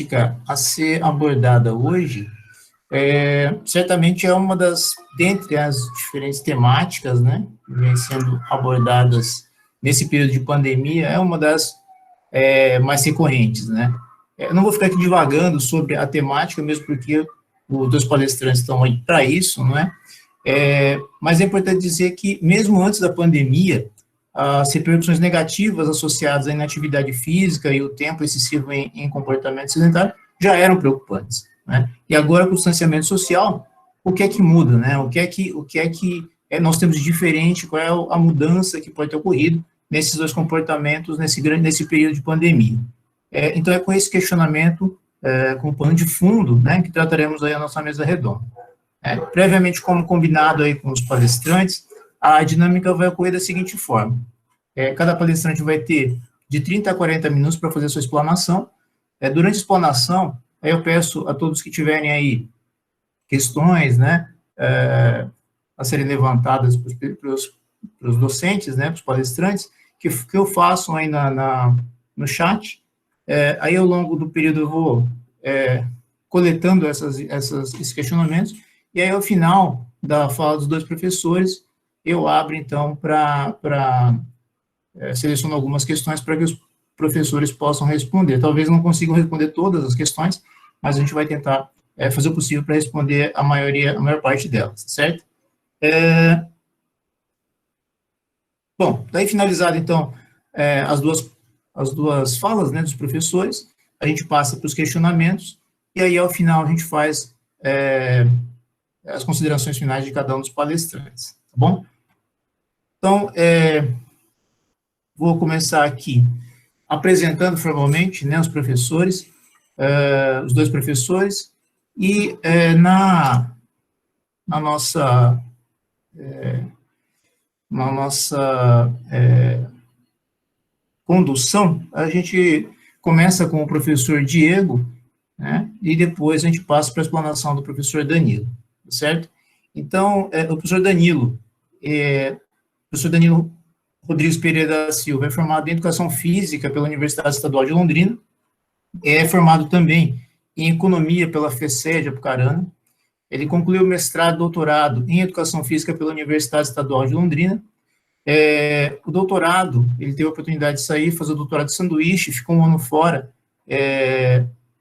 temática a ser abordada hoje, certamente é uma das, dentre as diferentes temáticas, né, que vem sendo abordadas nesse período de pandemia, é uma das mais recorrentes, né. Eu não vou ficar aqui divagando sobre a temática, mesmo porque os dois palestrantes estão aí para isso, não é? Mas é importante dizer que, mesmo antes da pandemia, as repercussões negativas associadas à inatividade física e o tempo excessivo em comportamento sedentário já eram preocupantes, né? E agora, com o distanciamento social, o que é que muda, né? O que é que nós temos de diferente, qual é a mudança que pode ter ocorrido nesses dois comportamentos nesse período de pandemia? Então, é com esse questionamento, com o pano de fundo, né, que trataremos aí a nossa mesa redonda. Previamente, como combinado aí com os palestrantes, a dinâmica vai ocorrer da seguinte forma: cada palestrante vai ter de 30 a 40 minutos para fazer a sua explanação. Durante a explanação, aí eu peço a todos que tiverem aí questões, né, a serem levantadas para os docentes, né, para os palestrantes, que eu faço aí no chat. Aí, ao longo do período, eu vou coletando esses questionamentos, e aí, ao final da fala dos dois professores, eu abro, então, para selecionar algumas questões para que os professores possam responder. Talvez não consigam responder todas as questões, mas a gente vai tentar fazer o possível para responder a maior parte delas, certo? Bom, daí finalizado, então, as duas falas, né, dos professores, a gente passa para os questionamentos, e aí, ao final, a gente faz as considerações finais de cada um dos palestrantes, tá bom? Então, vou começar aqui apresentando formalmente, né, os professores, os dois professores, e na nossa condução, a gente começa com o professor Diego, né, e depois a gente passa para a explanação do professor Danilo, certo? Então, o professor Danilo Rodrigues Pereira da Silva é formado em Educação Física pela Universidade Estadual de Londrina, é formado também em Economia pela FECE de Apucarana. Ele concluiu mestrado e doutorado em Educação Física pela Universidade Estadual de Londrina. O doutorado, ele teve a oportunidade de sair, fazer o doutorado de sanduíche, ficou um ano fora,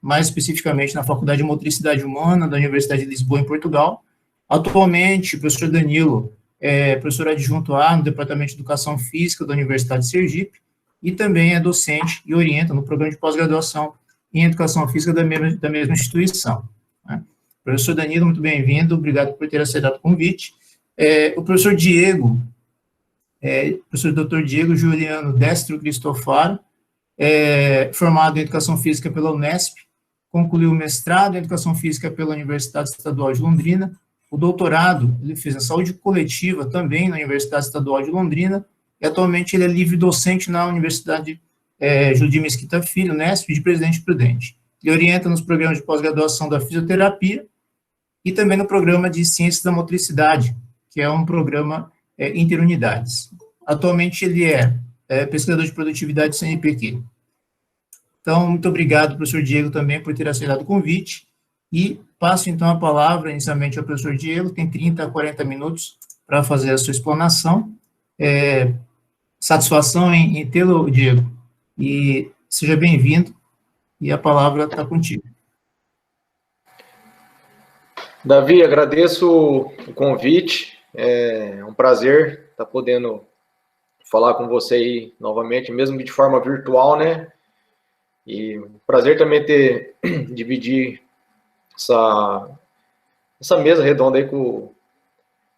mais especificamente na Faculdade de Motricidade Humana da Universidade de Lisboa, em Portugal. Atualmente, o professor Danilo é professor adjunto no Departamento de Educação Física da Universidade de Sergipe, e também é docente e orienta no programa de pós-graduação em Educação Física da mesma instituição, né? Professor Danilo, muito bem-vindo, obrigado por ter aceitado o convite. O professor Diego, professor Dr. Diego Juliano Destro Cristofaro, formado em Educação Física pela Unesp, concluiu o mestrado em Educação Física pela Universidade Estadual de Londrina. O doutorado, ele fez em Saúde Coletiva também na Universidade Estadual de Londrina, e atualmente ele é livre docente na Universidade Judir Mesquita Filho, Unesp, de Presidente Prudente. Ele orienta nos programas de pós-graduação da fisioterapia e também no programa de Ciências da Motricidade, que é um programa interunidades. Atualmente ele é pesquisador de produtividade do CNPq. Então, muito obrigado, professor Diego, também por ter aceitado o convite, e passo, então, a palavra inicialmente ao professor Diego, tem 30 a 40 minutos para fazer a sua explanação. Satisfação em tê-lo, Diego, e seja bem-vindo, e a palavra está contigo. Davi, agradeço o convite, é um prazer estar podendo falar com você aí novamente, mesmo que de forma virtual, né? E um prazer também dividir essa mesa redonda aí com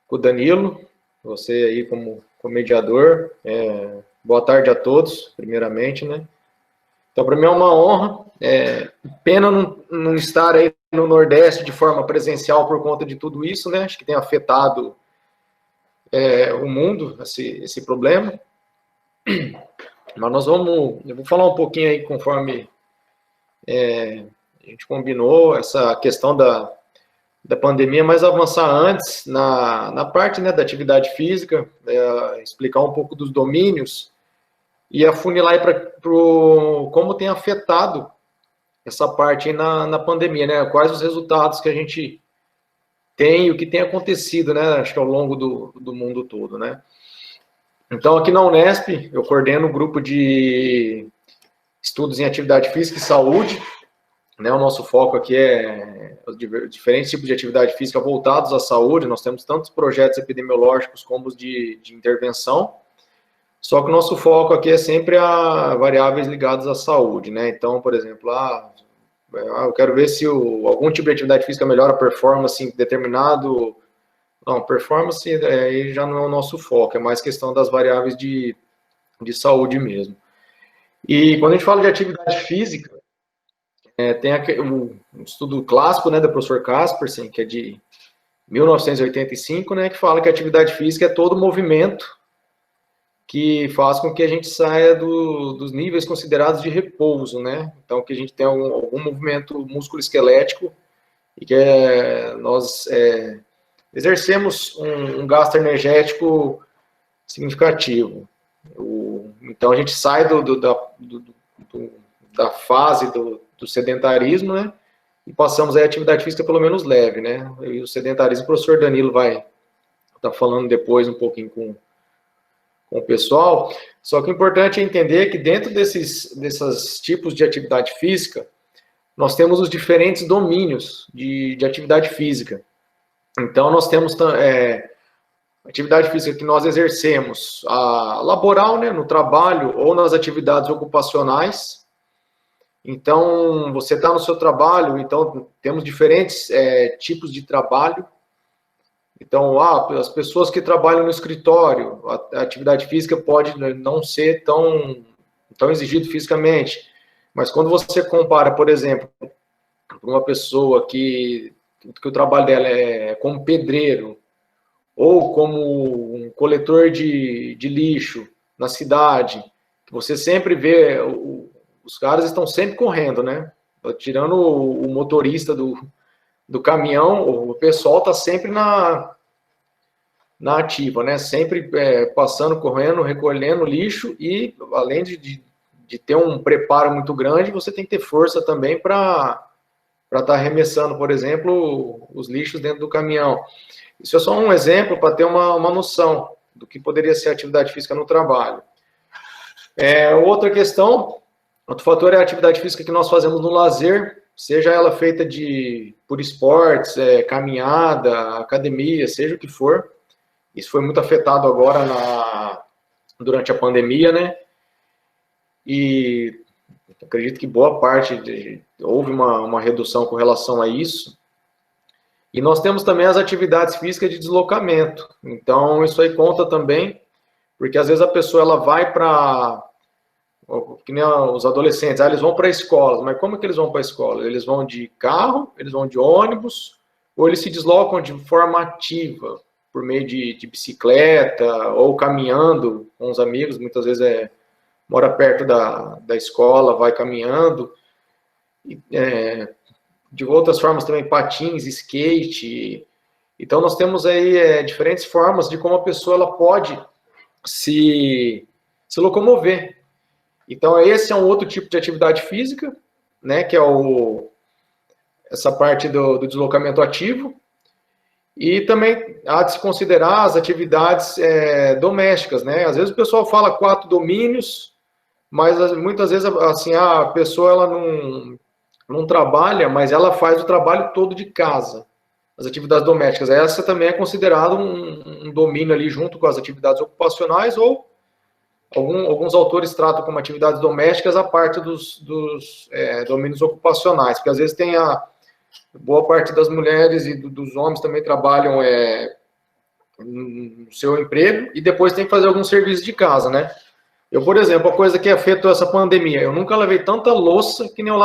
o Danilo, você aí como mediador. Boa tarde a todos, primeiramente, né? Então, para mim é uma honra, pena não estar aí no Nordeste de forma presencial por conta de tudo isso, né? Acho que tem afetado o mundo, esse problema. Mas eu vou falar um pouquinho aí conforme a gente combinou, essa questão da pandemia, mas avançar antes na parte, né, da atividade física, explicar um pouco dos domínios e afunilar aí para como tem afetado essa parte aí na pandemia, né? Quais os resultados que a gente tem e o que tem acontecido, né? Acho que ao longo do mundo todo, né? Então, aqui na Unesp, eu coordeno o grupo de estudos em atividade física e saúde, né? O nosso foco aqui é os diferentes tipos de atividade física voltados à saúde. Nós temos tantos projetos epidemiológicos como os de intervenção, só que o nosso foco aqui é sempre a variáveis ligadas à saúde, né? Então, por exemplo, eu quero ver se algum tipo de atividade física melhora a performance em determinado... Não, performance aí já não é o nosso foco, é mais questão das variáveis de saúde mesmo. E quando a gente fala de atividade física, tem um estudo clássico, né, do professor Kaspersen, que é de 1985, né, que fala que a atividade física é todo movimento que faz com que a gente saia dos níveis considerados de repouso, né? Então, que a gente tem algum movimento músculo-esquelético e que nós exercemos um gasto energético significativo. Então, a gente sai da fase do sedentarismo, né? E passamos a atividade física pelo menos leve, né? E o sedentarismo, o professor Danilo vai estar falando depois um pouquinho com o pessoal. Só que o importante é entender que dentro desses tipos de atividade física, nós temos os diferentes domínios de atividade física. Então, nós temos atividade física que nós exercemos, a laboral, né, no trabalho ou nas atividades ocupacionais. Então, você está no seu trabalho, então temos diferentes tipos de trabalho. Então, as pessoas que trabalham no escritório, a atividade física pode não ser tão exigido fisicamente. Mas quando você compara, por exemplo, uma pessoa que o trabalho dela é como pedreiro, ou como um coletor de lixo na cidade, você sempre vê, os caras estão sempre correndo, né? Tirando o motorista do caminhão, o pessoal está sempre na ativa, né? Sempre passando, correndo, recolhendo lixo e, além de ter um preparo muito grande, você tem que ter força também para estar arremessando, por exemplo, os lixos dentro do caminhão. Isso é só um exemplo para ter uma noção do que poderia ser atividade física no trabalho. Outra questão, outro fator é a atividade física que nós fazemos no lazer, seja ela feita por esportes, caminhada, academia, seja o que for. Isso foi muito afetado agora durante a pandemia, né? E acredito que boa parte houve uma redução com relação a isso. E nós temos também as atividades físicas de deslocamento. Então, isso aí conta também, porque às vezes a pessoa ela vai para... Que nem os adolescentes, eles vão para a escola. Mas como que eles vão para a escola? Eles vão de carro, eles vão de ônibus, ou eles se deslocam de forma ativa, por meio de bicicleta, ou caminhando com os amigos, muitas vezes mora perto da escola, vai caminhando. De outras formas também, patins, skate. Então, nós temos aí diferentes formas de como a pessoa ela pode se locomover. Então, esse é um outro tipo de atividade física, né, que é essa parte do deslocamento ativo. E também há de se considerar as atividades domésticas, né? Às vezes o pessoal fala 4 domínios, mas muitas vezes assim, a pessoa ela não trabalha, mas ela faz o trabalho todo de casa, as atividades domésticas. Essa também é considerada um domínio ali junto com as atividades ocupacionais, ou alguns autores tratam como atividades domésticas a parte dos domínios ocupacionais, porque às vezes tem boa parte das mulheres e dos homens também trabalham no seu emprego e depois tem que fazer algum serviço de casa, né? Eu, por exemplo, a coisa que afetou essa pandemia, eu nunca lavei tanta louça que nem eu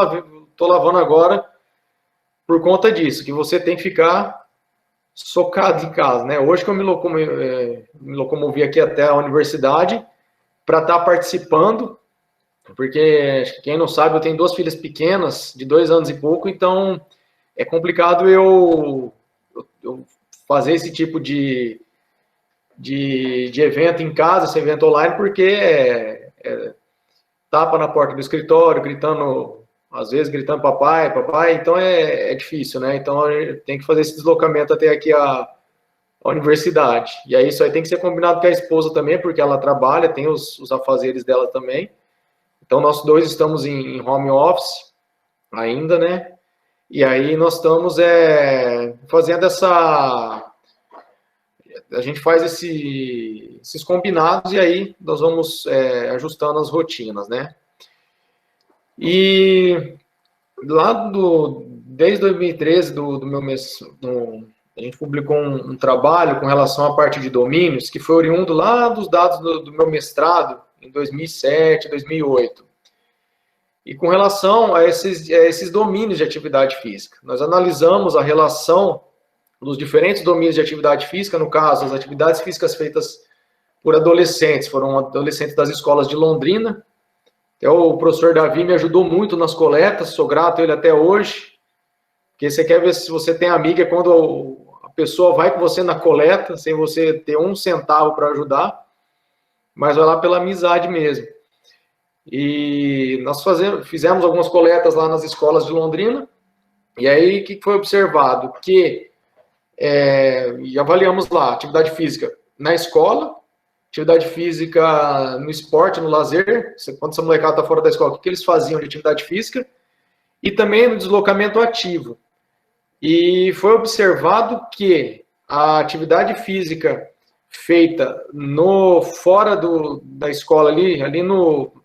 estou lavando agora por conta disso, que você tem que ficar socado em casa, né? Hoje que eu me locomovi aqui até a universidade para estar participando, porque quem não sabe, eu tenho 2 filhas pequenas, de 2 anos e pouco, então é complicado eu fazer esse tipo de evento em casa, esse evento online, porque tapa na porta do escritório, gritando às vezes gritando papai, papai, então é difícil, né? Então tem que fazer esse deslocamento até aqui a universidade. E aí isso aí tem que ser combinado com a esposa também, porque ela trabalha, tem os afazeres dela também. Então nós dois estamos em home office ainda, né? E aí nós estamos fazendo a gente faz esses combinados e aí nós vamos ajustando as rotinas, né? E desde 2013, do meu mês, a gente publicou um trabalho com relação à parte de domínios, que foi oriundo lá dos dados do meu mestrado, em 2007, 2008. E com relação a esses domínios de atividade física, nós analisamos a relação dos diferentes domínios de atividade física, no caso, as atividades físicas feitas por adolescentes, foram adolescentes das escolas de Londrina. Até o professor Davi me ajudou muito nas coletas, sou grato a ele até hoje, porque você quer ver se você tem amiga quando a pessoa vai com você na coleta, sem você ter um centavo para ajudar, mas vai lá pela amizade mesmo. E nós fizemos algumas coletas lá nas escolas de Londrina, e aí o que foi observado? E avaliamos lá atividade física na escola, atividade física no esporte, no lazer, quando essa molecada está fora da escola, o que eles faziam de atividade física, e também no deslocamento ativo. E foi observado que a atividade física feita fora da escola ali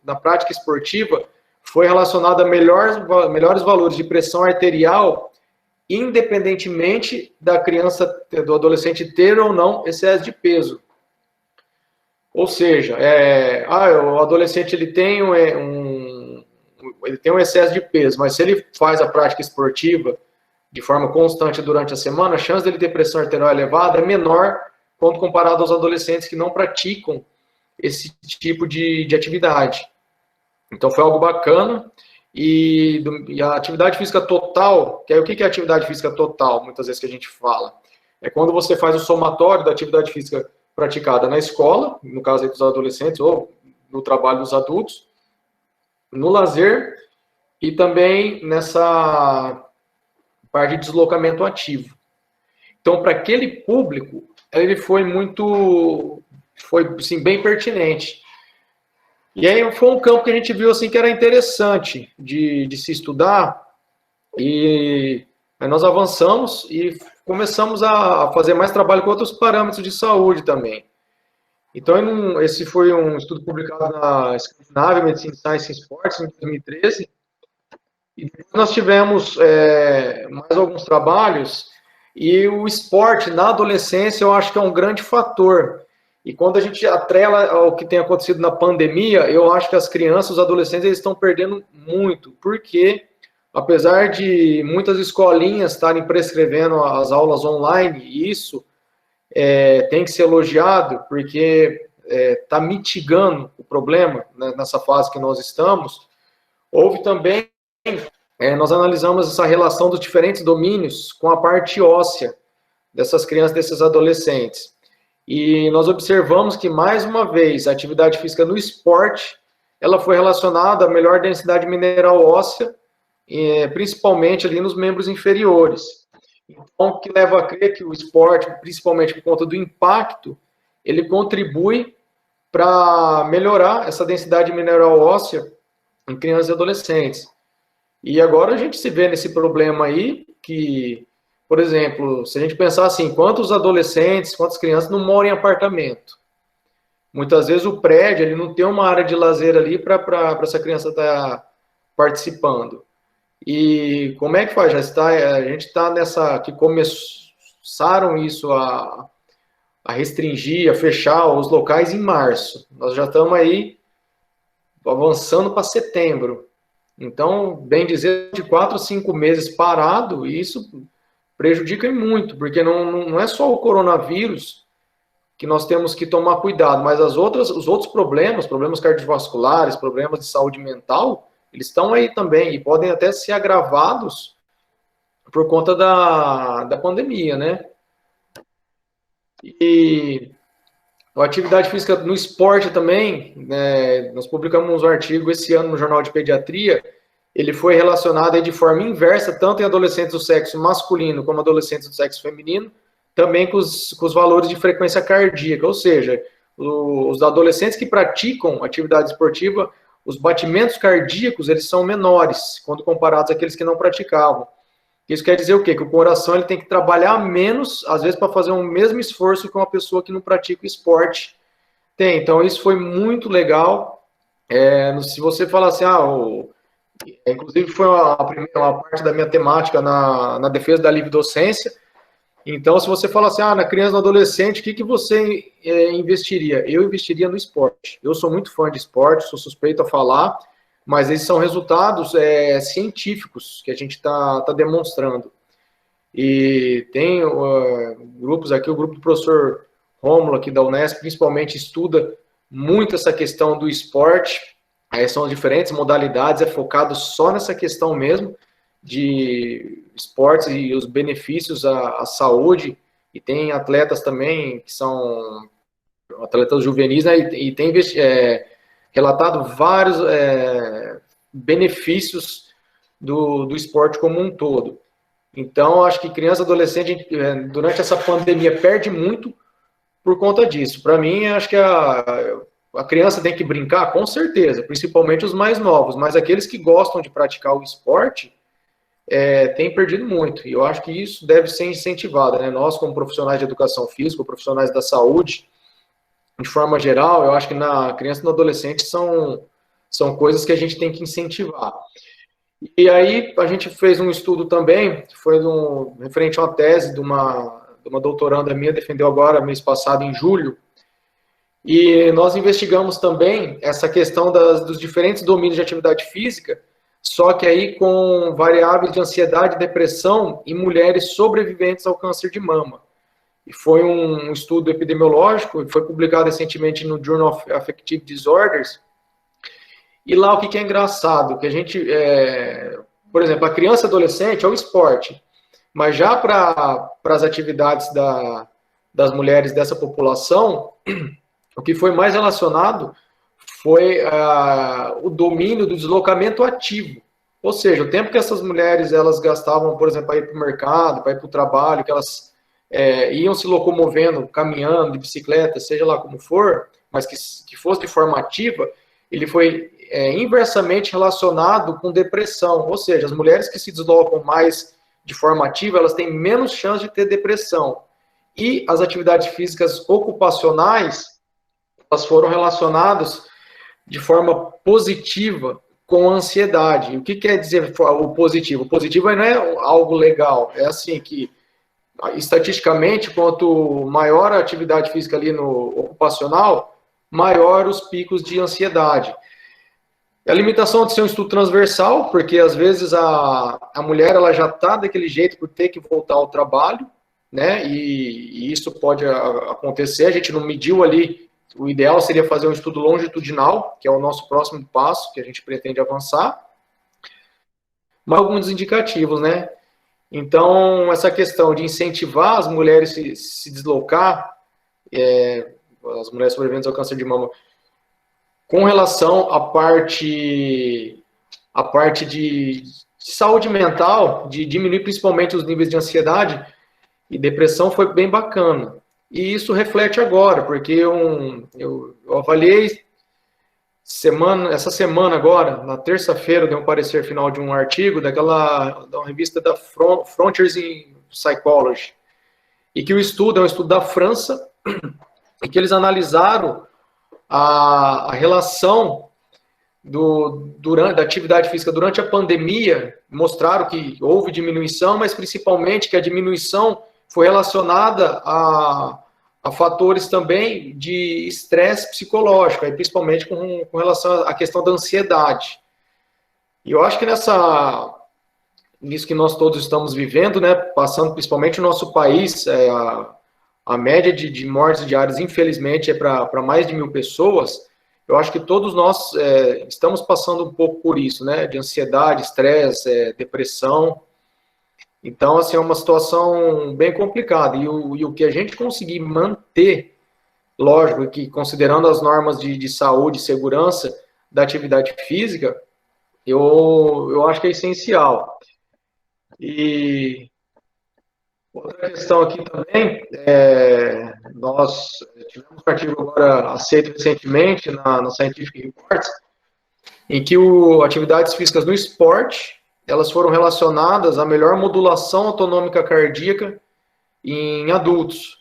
na prática esportiva, foi relacionada a melhores valores de pressão arterial, independentemente da criança, do adolescente ter ou não excesso de peso. Ou seja, o adolescente ele tem um excesso de peso, mas se ele faz a prática esportiva de forma constante durante a semana, a chance dele ter pressão arterial elevada é menor quando comparado aos adolescentes que não praticam esse tipo de atividade. Então foi algo bacana. E a atividade física total, o que é atividade física total, muitas vezes que a gente fala? É quando você faz o somatório da atividade física praticada na escola, no caso aí dos adolescentes, ou no trabalho dos adultos, no lazer, e também nessa parte de deslocamento ativo. Então, para aquele público, ele foi assim, bem pertinente. E aí foi um campo que a gente viu assim que era interessante de se estudar, e aí nós avançamos e começamos a fazer mais trabalho com outros parâmetros de saúde também. Então, esse foi um estudo publicado na Scandinavian Medicine Science and Sports, em 2013, e depois nós tivemos mais alguns trabalhos, e o esporte na adolescência eu acho que é um grande fator. E quando a gente atrela ao que tem acontecido na pandemia, eu acho que as crianças, os adolescentes, eles estão perdendo muito, porque apesar de muitas escolinhas estarem prescrevendo as aulas online, e isso tem que ser elogiado, porque está mitigando o problema, né, nessa fase que nós estamos. Houve também, nós analisamos essa relação dos diferentes domínios com a parte óssea dessas crianças, desses adolescentes. E nós observamos que, mais uma vez, a atividade física no esporte, ela foi relacionada à melhor densidade mineral óssea, principalmente ali nos membros inferiores. Então, o que leva a crer que o esporte, principalmente por conta do impacto, ele contribui para melhorar essa densidade mineral óssea em crianças e adolescentes. E agora a gente se vê nesse problema aí, que, por exemplo, se a gente pensar assim, quantos adolescentes, quantas crianças não moram em apartamento? Muitas vezes o prédio ele não tem uma área de lazer ali para essa criança estar participando. E como é que faz? A gente está nessa, que começaram isso a restringir, a fechar os locais em março. Nós já estamos aí avançando para setembro. Então, bem dizer, de 4 a 5 meses parado, isso prejudica muito, porque não é só o coronavírus que nós temos que tomar cuidado, mas os outros problemas cardiovasculares, problemas de saúde mental, eles estão aí também e podem até ser agravados por conta da pandemia, né? E a atividade física no esporte também, né, nós publicamos um artigo esse ano no Jornal de Pediatria, ele foi relacionado aí de forma inversa, tanto em adolescentes do sexo masculino como adolescentes do sexo feminino, também com os valores de frequência cardíaca, ou seja, os adolescentes que praticam atividade esportiva, os batimentos cardíacos, eles são menores, quando comparados àqueles que não praticavam. Isso quer dizer o quê? Que o coração ele tem que trabalhar menos, às vezes, para fazer o mesmo esforço que uma pessoa que não pratica o esporte tem. Então, isso foi muito legal. Se você falar assim, inclusive foi uma parte da minha temática na defesa da livre docência. Então, se você fala assim, na criança e no adolescente, o que você investiria? Eu investiria no esporte. Eu sou muito fã de esporte, sou suspeito a falar, mas esses são resultados científicos que a gente está demonstrando. E tem grupos aqui, o grupo do professor Rômulo aqui da Unesp, principalmente estuda muito essa questão do esporte, são as diferentes modalidades, é focado só nessa questão mesmo, de esportes e os benefícios à saúde, e tem atletas também que são atletas juvenis, né, e tem relatado vários benefícios do esporte como um todo. Então, acho que criança e adolescente, durante essa pandemia, perde muito por conta disso. Para mim, acho que a criança tem que brincar, com certeza, principalmente os mais novos, mas aqueles que gostam de praticar o esporte, tem perdido muito, e eu acho que isso deve ser incentivado, né? Nós, como profissionais de educação física, profissionais da saúde, de forma geral, eu acho que na criança e no adolescente são coisas que a gente tem que incentivar. E aí, a gente fez um estudo também, foi referente a uma tese de uma doutoranda minha, defendeu agora, mês passado, em julho, e nós investigamos também essa questão dos diferentes domínios de atividade física, só que aí com variáveis de ansiedade e depressão em mulheres sobreviventes ao câncer de mama. E foi um estudo epidemiológico, foi publicado recentemente no Journal of Affective Disorders. E lá o que é engraçado, que a gente, por exemplo, a criança e adolescente é o esporte, mas já para as atividades das mulheres dessa população, o que foi mais relacionado foi o domínio do deslocamento ativo. Ou seja, o tempo que essas mulheres elas gastavam, por exemplo, para ir para o mercado, para ir para o trabalho, que elas iam se locomovendo, caminhando, de bicicleta, seja lá como for, mas que fosse de forma ativa, ele foi inversamente relacionado com depressão. Ou seja, as mulheres que se deslocam mais de forma ativa, elas têm menos chance de ter depressão. E as atividades físicas ocupacionais, elas foram relacionadas de forma positiva com a ansiedade. O que quer dizer o positivo? O positivo não é algo legal, é assim que, estatisticamente, quanto maior a atividade física ali no ocupacional, maior os picos de ansiedade. A limitação de ser um estudo transversal, porque às vezes a mulher ela já está daquele jeito por ter que voltar ao trabalho, né? E isso pode acontecer, a gente não mediu ali. O ideal seria fazer um estudo longitudinal, que é o nosso próximo passo, que a gente pretende avançar. Mas alguns indicativos, né? Então, essa questão de incentivar as mulheres se deslocar, as mulheres sobreviventes ao câncer de mama, com relação à parte de saúde mental, de diminuir principalmente os níveis de ansiedade e depressão, foi bem bacana. E isso reflete agora, porque eu avaliei essa semana agora, na terça-feira, dei um parecer final de um artigo da uma revista da Frontiers in Psychology, e que o estudo é um estudo da França, e que eles analisaram a relação da atividade física durante a pandemia, mostraram que houve diminuição, mas principalmente que a diminuição foi relacionada a fatores também de estresse psicológico, aí principalmente com relação à questão da ansiedade. E eu acho que nisso que nós todos estamos vivendo, né, passando principalmente o nosso país, a média de mortes diárias, infelizmente, é para mais de 1.000 pessoas. Eu acho que todos nós estamos passando um pouco por isso, né, de ansiedade, estresse, depressão. Então, assim, é uma situação bem complicada. E o que a gente conseguir manter, lógico, que considerando as normas de saúde e segurança da atividade física, eu acho que é essencial. E outra questão aqui também, nós tivemos um artigo agora aceito recentemente na Scientific Reports, em que atividades físicas no esporte, elas foram relacionadas à melhor modulação autonômica cardíaca em adultos.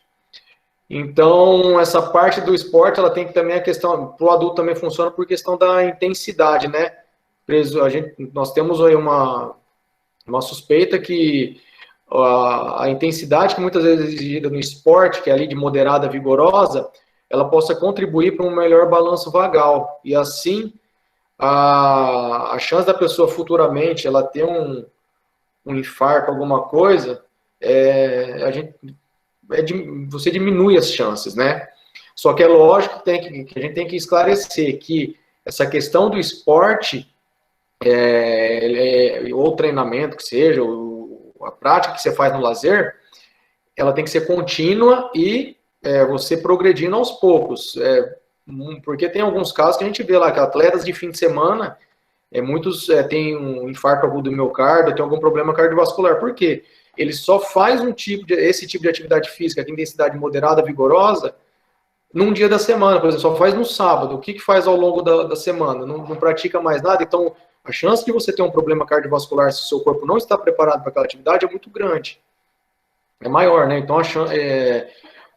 Então, essa parte do esporte, ela tem que também a questão, para o adulto também funciona por questão da intensidade, né? Nós temos aí uma suspeita que a intensidade que muitas vezes é exigida no esporte, que é ali de moderada a vigorosa, ela possa contribuir para um melhor balanço vagal. E assim, a chance da pessoa futuramente ela ter um infarto, alguma coisa, você diminui as chances, né? Só que é lógico que a gente tem que esclarecer que essa questão do esporte, ou treinamento que seja, ou a prática que você faz no lazer, ela tem que ser contínua e você progredindo aos poucos. Porque tem alguns casos que a gente vê lá que atletas de fim de semana, muitos têm um infarto agudo do miocárdio, tem algum problema cardiovascular. Por quê? Ele só faz esse tipo de atividade física, de intensidade moderada, vigorosa, num dia da semana, por exemplo, só faz no sábado. O que faz ao longo da semana? Não pratica mais nada, então a chance de você ter um problema cardiovascular se o seu corpo não está preparado para aquela atividade é muito grande. É maior, né? Então,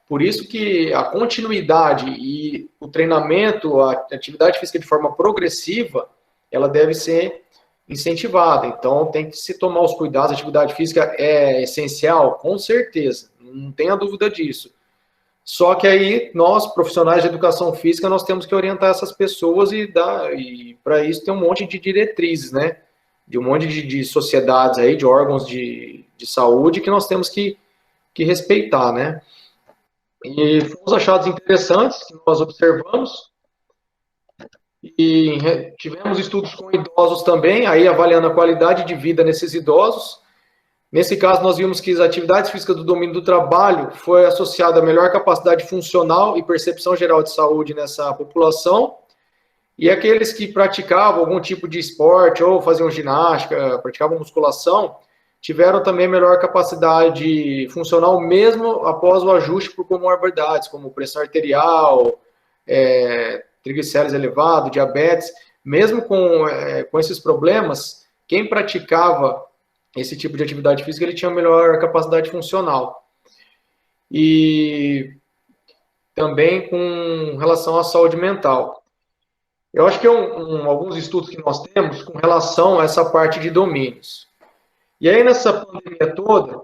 por isso que a continuidade e o treinamento, a atividade física de forma progressiva, ela deve ser incentivada. Então, tem que se tomar os cuidados. A atividade física é essencial? Com certeza, não tenha dúvida disso. Só que aí, nós, profissionais de educação física, nós temos que orientar essas pessoas e para isso tem um monte de diretrizes, né? De um monte de sociedades aí, de órgãos de saúde que nós temos que respeitar, né? E fomos achados interessantes que nós observamos e tivemos estudos com idosos também, aí avaliando a qualidade de vida nesses idosos. Nesse caso, nós vimos que as atividades físicas do domínio do trabalho foi associada a melhor capacidade funcional e percepção geral de saúde nessa população. E aqueles que praticavam algum tipo de esporte ou faziam ginástica, praticavam musculação, tiveram também melhor capacidade funcional mesmo após o ajuste por comorbidades, como pressão arterial, triglicéridos elevado, diabetes. Mesmo com esses problemas, quem praticava esse tipo de atividade física, ele tinha melhor capacidade funcional. E também com relação à saúde mental. Eu acho que alguns estudos que nós temos com relação a essa parte de domínios. E aí, nessa pandemia toda,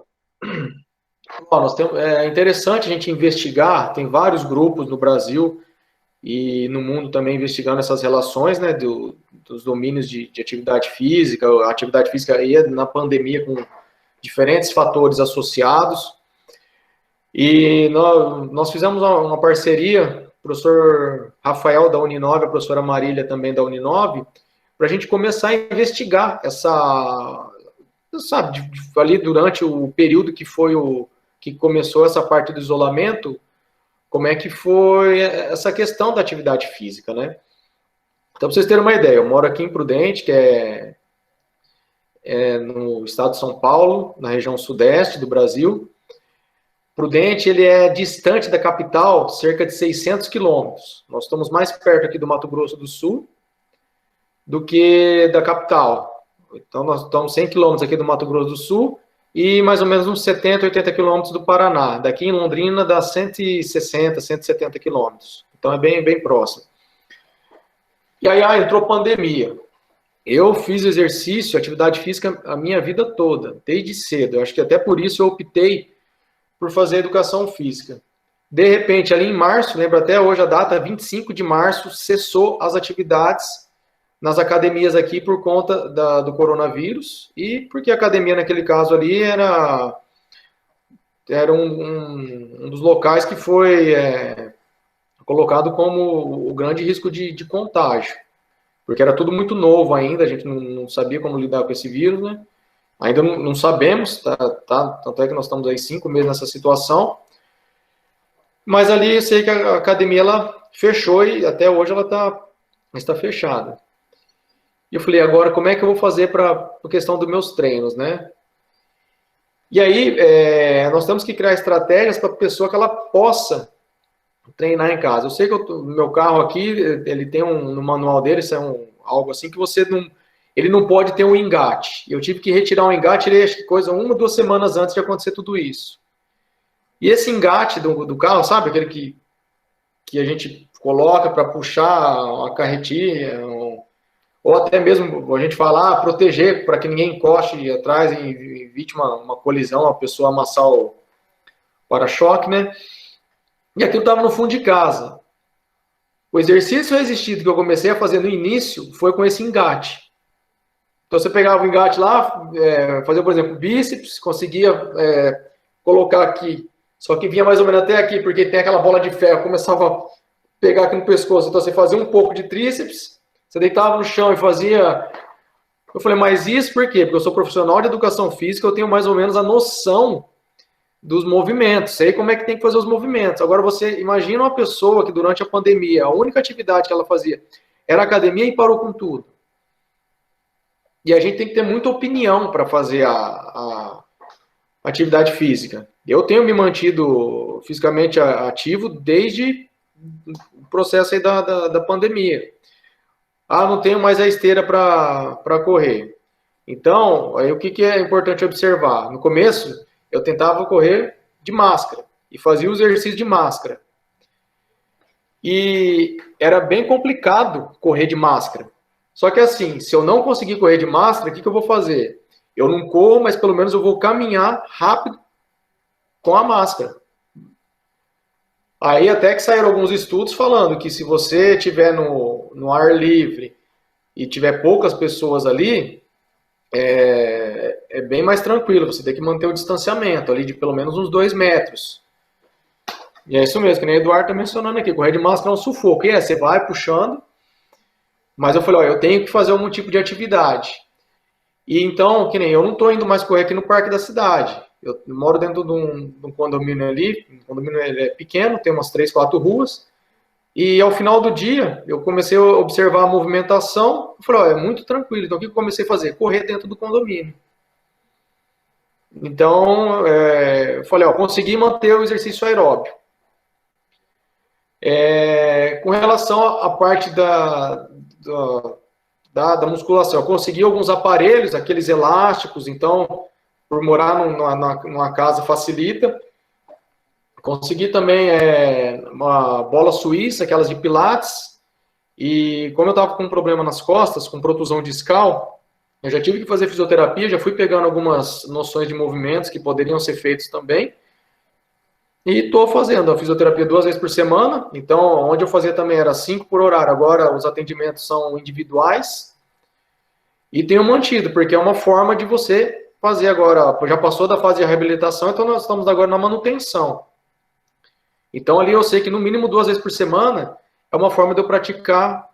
é interessante a gente investigar, tem vários grupos no Brasil e no mundo também investigando essas relações, né, dos domínios de atividade física, a atividade física aí na pandemia com diferentes fatores associados. E nós fizemos uma parceria, o professor Rafael da Uninove, a professora Marília também da Uninove, para a gente começar a investigar ali durante o período que começou essa parte do isolamento, como é que foi essa questão da atividade física, né? Então, para vocês terem uma ideia, eu moro aqui em Prudente, que é no estado de São Paulo, na região sudeste do Brasil. Prudente, ele é distante da capital cerca de 600 quilômetros. Nós estamos mais perto aqui do Mato Grosso do Sul do que da capital. Então, nós estamos 100 quilômetros aqui do Mato Grosso do Sul e mais ou menos uns 70, 80 quilômetros do Paraná. Daqui em Londrina dá 160, 170 quilômetros. Então, é bem, bem próximo. E aí entrou pandemia. Eu fiz exercício, atividade física a minha vida toda, desde cedo. Eu acho que até por isso eu optei por fazer educação física. De repente, ali em março, lembro até hoje a data, 25 de março, cessou as atividades nas academias aqui por conta do coronavírus e porque a academia naquele caso ali era um dos locais que foi colocado como o grande risco de contágio, porque era tudo muito novo ainda, a gente não sabia como lidar com esse vírus, né? Ainda não sabemos, tanto é que nós estamos aí 5 meses nessa situação, mas ali eu sei que a academia ela fechou e até hoje ela está fechada. E eu falei, agora como é que eu vou fazer para a questão dos meus treinos, né? E aí, nós temos que criar estratégias para a pessoa que ela possa treinar em casa. Eu sei que o meu carro aqui, ele tem no manual dele, isso é algo assim que ele não pode ter um engate. Eu tive que retirar um engate, ele acho que coisa 1 ou 2 semanas antes de acontecer tudo isso. E esse engate do carro, sabe, aquele que a gente coloca para puxar uma carretinha, ou até mesmo a gente falar, proteger para que ninguém encoste atrás e evite uma colisão, a pessoa amassar o para-choque, né? E aquilo estava no fundo de casa. O exercício resistido que eu comecei a fazer no início foi com esse engate. Então você pegava o engate lá, fazia, por exemplo, bíceps, conseguia colocar aqui, só que vinha mais ou menos até aqui, porque tem aquela bola de ferro, começava a pegar aqui no pescoço. Então você fazia um pouco de tríceps, você deitava no chão e fazia. Eu falei, mas isso por quê? Porque eu sou profissional de educação física, eu tenho mais ou menos a noção dos movimentos, sei como é que tem que fazer os movimentos. Agora você imagina uma pessoa que durante a pandemia, a única atividade que ela fazia era academia e parou com tudo. E a gente tem que ter muita opinião para fazer a atividade física. Eu tenho me mantido fisicamente ativo desde o processo aí da pandemia. Não tenho mais a esteira para correr. Então, aí o que é importante observar? No começo, eu tentava correr de máscara e fazia o exercício de máscara. E era bem complicado correr de máscara. Só que assim, se eu não conseguir correr de máscara, o que eu vou fazer? Eu não corro, mas pelo menos eu vou caminhar rápido com a máscara. Aí até que saíram alguns estudos falando que se você estiver no ar livre e tiver poucas pessoas ali, é bem mais tranquilo. Você tem que manter o distanciamento ali de pelo menos uns 2 metros. E é isso mesmo, que nem o Eduardo está mencionando aqui. Correr de máscara é um sufoco. E você vai puxando. Mas eu falei, eu tenho que fazer algum tipo de atividade. E então, que nem eu não estou indo mais correr aqui no parque da cidade. Eu moro dentro de um condomínio ali. O condomínio é pequeno, tem umas 3, 4 ruas. E ao final do dia, eu comecei a observar a movimentação. Eu falei, é muito tranquilo. Então, o que eu comecei a fazer? Correr dentro do condomínio. Então, eu falei, consegui manter o exercício aeróbio. Com relação à parte da musculação, eu consegui alguns aparelhos, aqueles elásticos, então, por morar numa casa facilita. Consegui também uma bola suíça, aquelas de pilates, e como eu estava com um problema nas costas, com protusão discal, eu já tive que fazer fisioterapia, já fui pegando algumas noções de movimentos que poderiam ser feitos também, e estou fazendo a fisioterapia 2 vezes por semana. Então, onde eu fazia também era 5 por horário, agora os atendimentos são individuais, e tenho mantido, porque é uma forma de você fazer agora, já passou da fase de reabilitação, então nós estamos agora na manutenção. Então, ali eu sei que no mínimo 2 vezes por semana é uma forma de eu praticar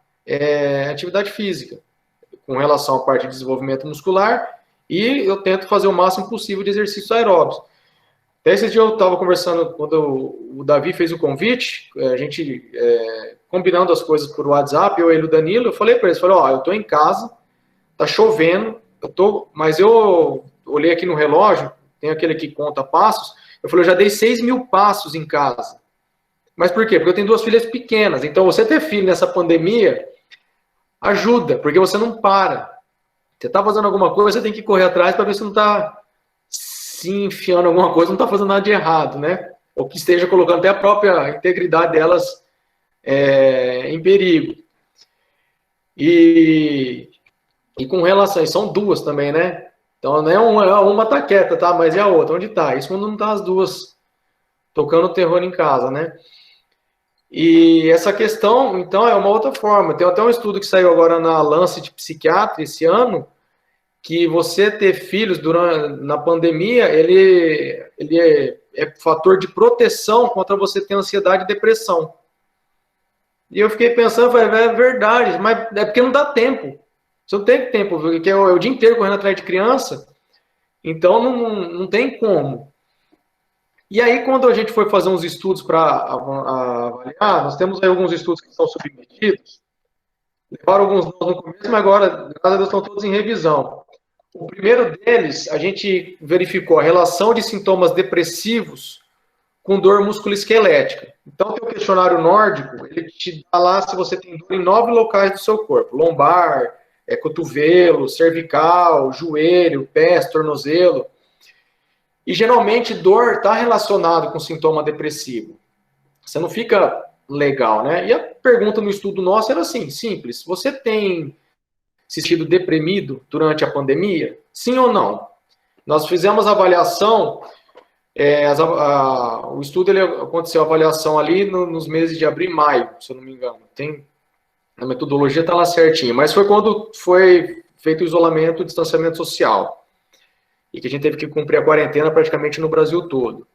atividade física, com relação à parte de desenvolvimento muscular, e eu tento fazer o máximo possível de exercícios aeróbicos. Até esse dia eu estava conversando, quando o Davi fez o convite, a gente combinando as coisas por WhatsApp, eu e o Danilo, eu falei para eles, eu estou em casa, tá chovendo, mas eu olhei aqui no relógio, tem aquele que conta passos, eu falei, eu já dei 6.000 passos em casa. Mas por quê? Porque eu tenho 2 filhas pequenas. Então, você ter filho nessa pandemia ajuda, porque você não para. Você está fazendo alguma coisa, você tem que correr atrás para ver se não está se enfiando em alguma coisa, não está fazendo nada de errado, né? Ou que esteja colocando até a própria integridade delas em perigo. E com relação, são 2 também, né? Então, não é uma tá quieta, tá? Mas é a outra. Onde está? Isso quando não está as 2 tocando terror em casa, né? E essa questão, então, é uma outra forma. Tem até um estudo que saiu agora na Lancet Psiquiatria esse ano, que você ter filhos na pandemia, ele é fator de proteção contra você ter ansiedade e depressão. E eu fiquei pensando, falei, é verdade, mas é porque não dá tempo. Você não tem tempo, porque é o dia inteiro correndo atrás de criança, então não tem como. E aí, quando a gente foi fazer uns estudos para avaliar, nós temos aí alguns estudos que são submetidos, levaram alguns nãos no começo, mas agora, graças a Deus, estão todos em revisão. O primeiro deles, a gente verificou a relação de sintomas depressivos com dor musculoesquelética. Então, tem o questionário nórdico, ele te dá lá se você tem dor em 9 locais do seu corpo: lombar, cotovelo, cervical, joelho, pés, tornozelo. E geralmente dor está relacionado com sintoma depressivo. Você não fica legal, né? E a pergunta no estudo nosso era assim, simples: você tem se sentido deprimido durante a pandemia? Sim ou não? Nós fizemos a avaliação, o estudo aconteceu a avaliação ali nos meses de abril e maio, se eu não me engano. A metodologia está lá certinho, mas foi quando foi feito o isolamento, o distanciamento social, e que a gente teve que cumprir a quarentena praticamente no Brasil todo.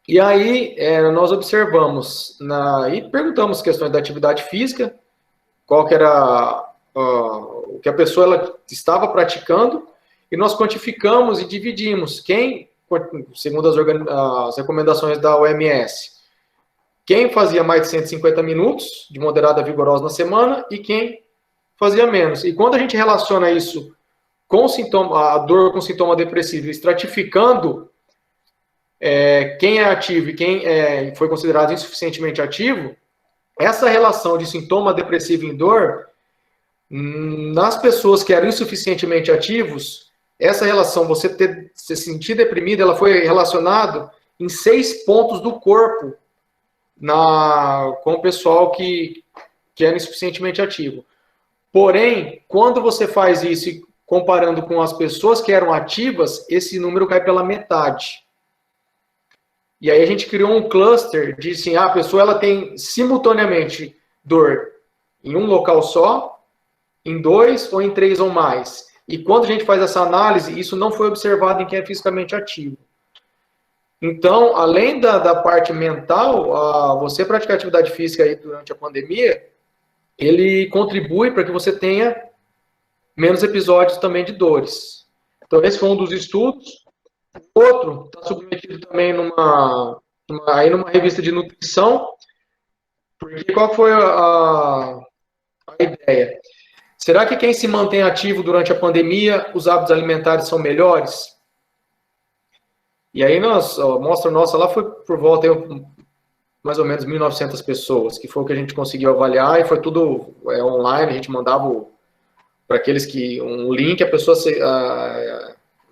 E aí nós observamos e perguntamos questões da atividade física, qual que era o que a pessoa ela estava praticando, e nós quantificamos e dividimos quem, segundo as recomendações da OMS, quem fazia mais de 150 minutos de moderada a vigorosa na semana e quem fazia menos. E quando a gente relaciona isso com a dor com sintoma depressivo, estratificando quem é ativo e quem foi considerado insuficientemente ativo, essa relação de sintoma depressivo em dor, nas pessoas que eram insuficientemente ativos, essa relação, você se sentir deprimido, ela foi relacionada em 6 pontos do corpo com o pessoal que era insuficientemente ativo. Porém, quando você faz isso comparando com as pessoas que eram ativas, esse número cai pela metade. E aí a gente criou um cluster de assim, a pessoa ela tem simultaneamente dor em um local só, em 2 ou em 3 ou mais. E quando a gente faz essa análise, isso não foi observado em quem é fisicamente ativo. Então, além da parte mental, você praticar atividade física aí durante a pandemia, ele contribui para que você tenha menos episódios também de dores. Então, esse foi um dos estudos. Outro está submetido também numa revista de nutrição, porque qual foi a ideia? Será que quem se mantém ativo durante a pandemia, os hábitos alimentares são melhores? E aí a amostra nossa lá foi por volta de mais ou menos 1.900 pessoas, que foi o que a gente conseguiu avaliar, e foi tudo online, a gente mandava para aqueles um link, a pessoa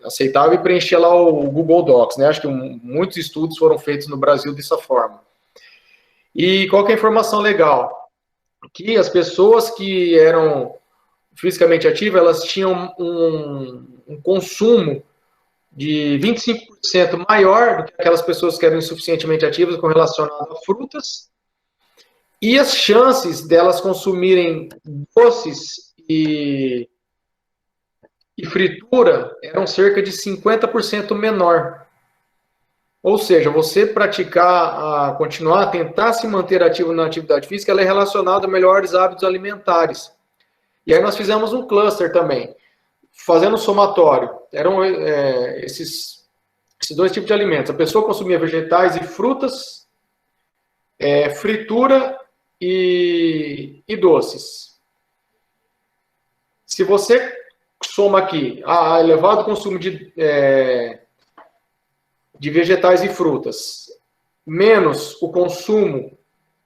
aceitava e preenchia lá o Google Docs, né? Acho que muitos estudos foram feitos no Brasil dessa forma. E qual que é a informação legal? Que as pessoas que eram fisicamente ativas, elas tinham um consumo de 25% maior do que aquelas pessoas que eram insuficientemente ativas com relação a frutas, e as chances delas consumirem doces e fritura eram cerca de 50% menor. Ou seja, você continuar, tentar se manter ativo na atividade física, ela é relacionada a melhores hábitos alimentares. E aí nós fizemos um cluster também, fazendo somatório. Eram esses 2 tipos de alimentos. A pessoa consumia vegetais e frutas, fritura e doces. Se você soma aqui a elevado consumo de vegetais e frutas, menos o consumo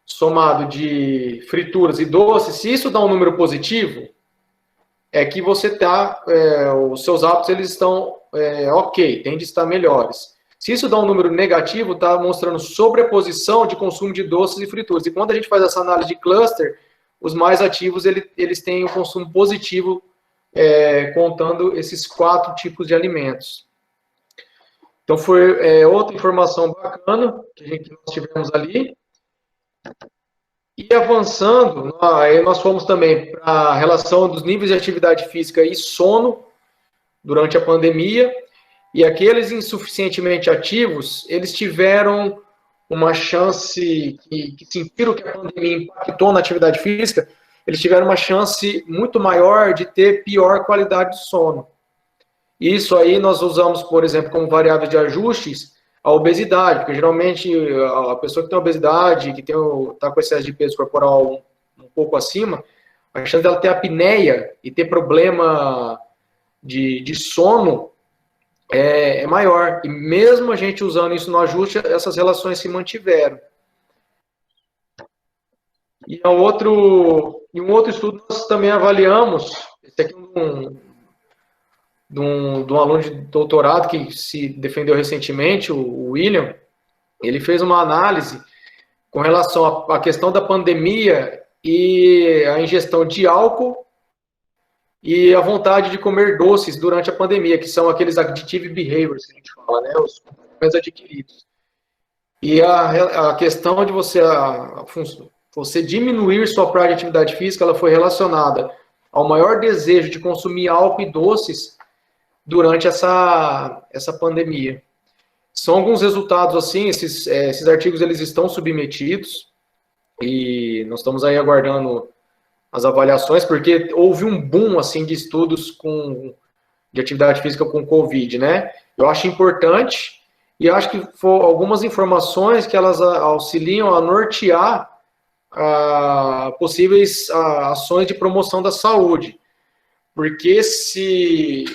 somado de frituras e doces, se isso dá um número positivo, é que você os seus hábitos eles estão ok, tendem a estar melhores. Se isso dá um número negativo, está mostrando sobreposição de consumo de doces e frituras. E quando a gente faz essa análise de cluster, os mais ativos eles têm o consumo positivo, contando esses 4 tipos de alimentos. Então foi outra informação bacana que nós tivemos ali. E avançando, aí nós fomos também para a relação dos níveis de atividade física e sono durante a pandemia, e aqueles insuficientemente ativos, eles tiveram uma chance, que sentiram que a pandemia impactou na atividade física, eles tiveram uma chance muito maior de ter pior qualidade de sono. Isso aí nós usamos, por exemplo, como variável de ajustes, a obesidade, porque geralmente a pessoa que tem obesidade, que está com excesso de peso corporal um pouco acima, a chance dela ter apneia e ter problema de sono é maior. E mesmo a gente usando isso no ajuste, essas relações se mantiveram. E um outro estudo nós também avaliamos, esse aqui de um aluno de doutorado que se defendeu recentemente, o William, ele fez uma análise com relação à questão da pandemia e a ingestão de álcool e a vontade de comer doces durante a pandemia, que são aqueles addictive behaviors que a gente fala, né, os comportamentos adquiridos. E a questão de você diminuir sua prática de atividade física, ela foi relacionada ao maior desejo de consumir álcool e doces durante essa pandemia. São alguns resultados assim, esses artigos eles estão submetidos e nós estamos aí aguardando as avaliações, porque houve um boom assim de estudos de atividade física com Covid, né? Eu acho importante e acho que foram algumas informações que elas auxiliam a nortear possíveis ações de promoção da saúde, porque se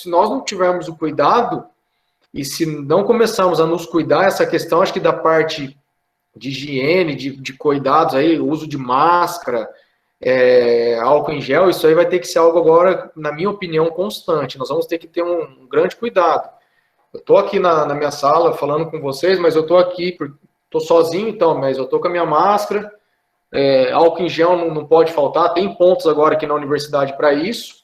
nós não tivermos o cuidado e se não começarmos a nos cuidar, essa questão, acho que da parte de higiene, de cuidados aí, uso de máscara, álcool em gel, isso aí vai ter que ser algo agora, na minha opinião, constante. Nós vamos ter que ter um grande cuidado. Eu estou aqui na minha sala falando com vocês, mas eu estou aqui, estou sozinho então, mas eu estou com a minha máscara, álcool em gel não pode faltar, tem pontos agora aqui na universidade para isso,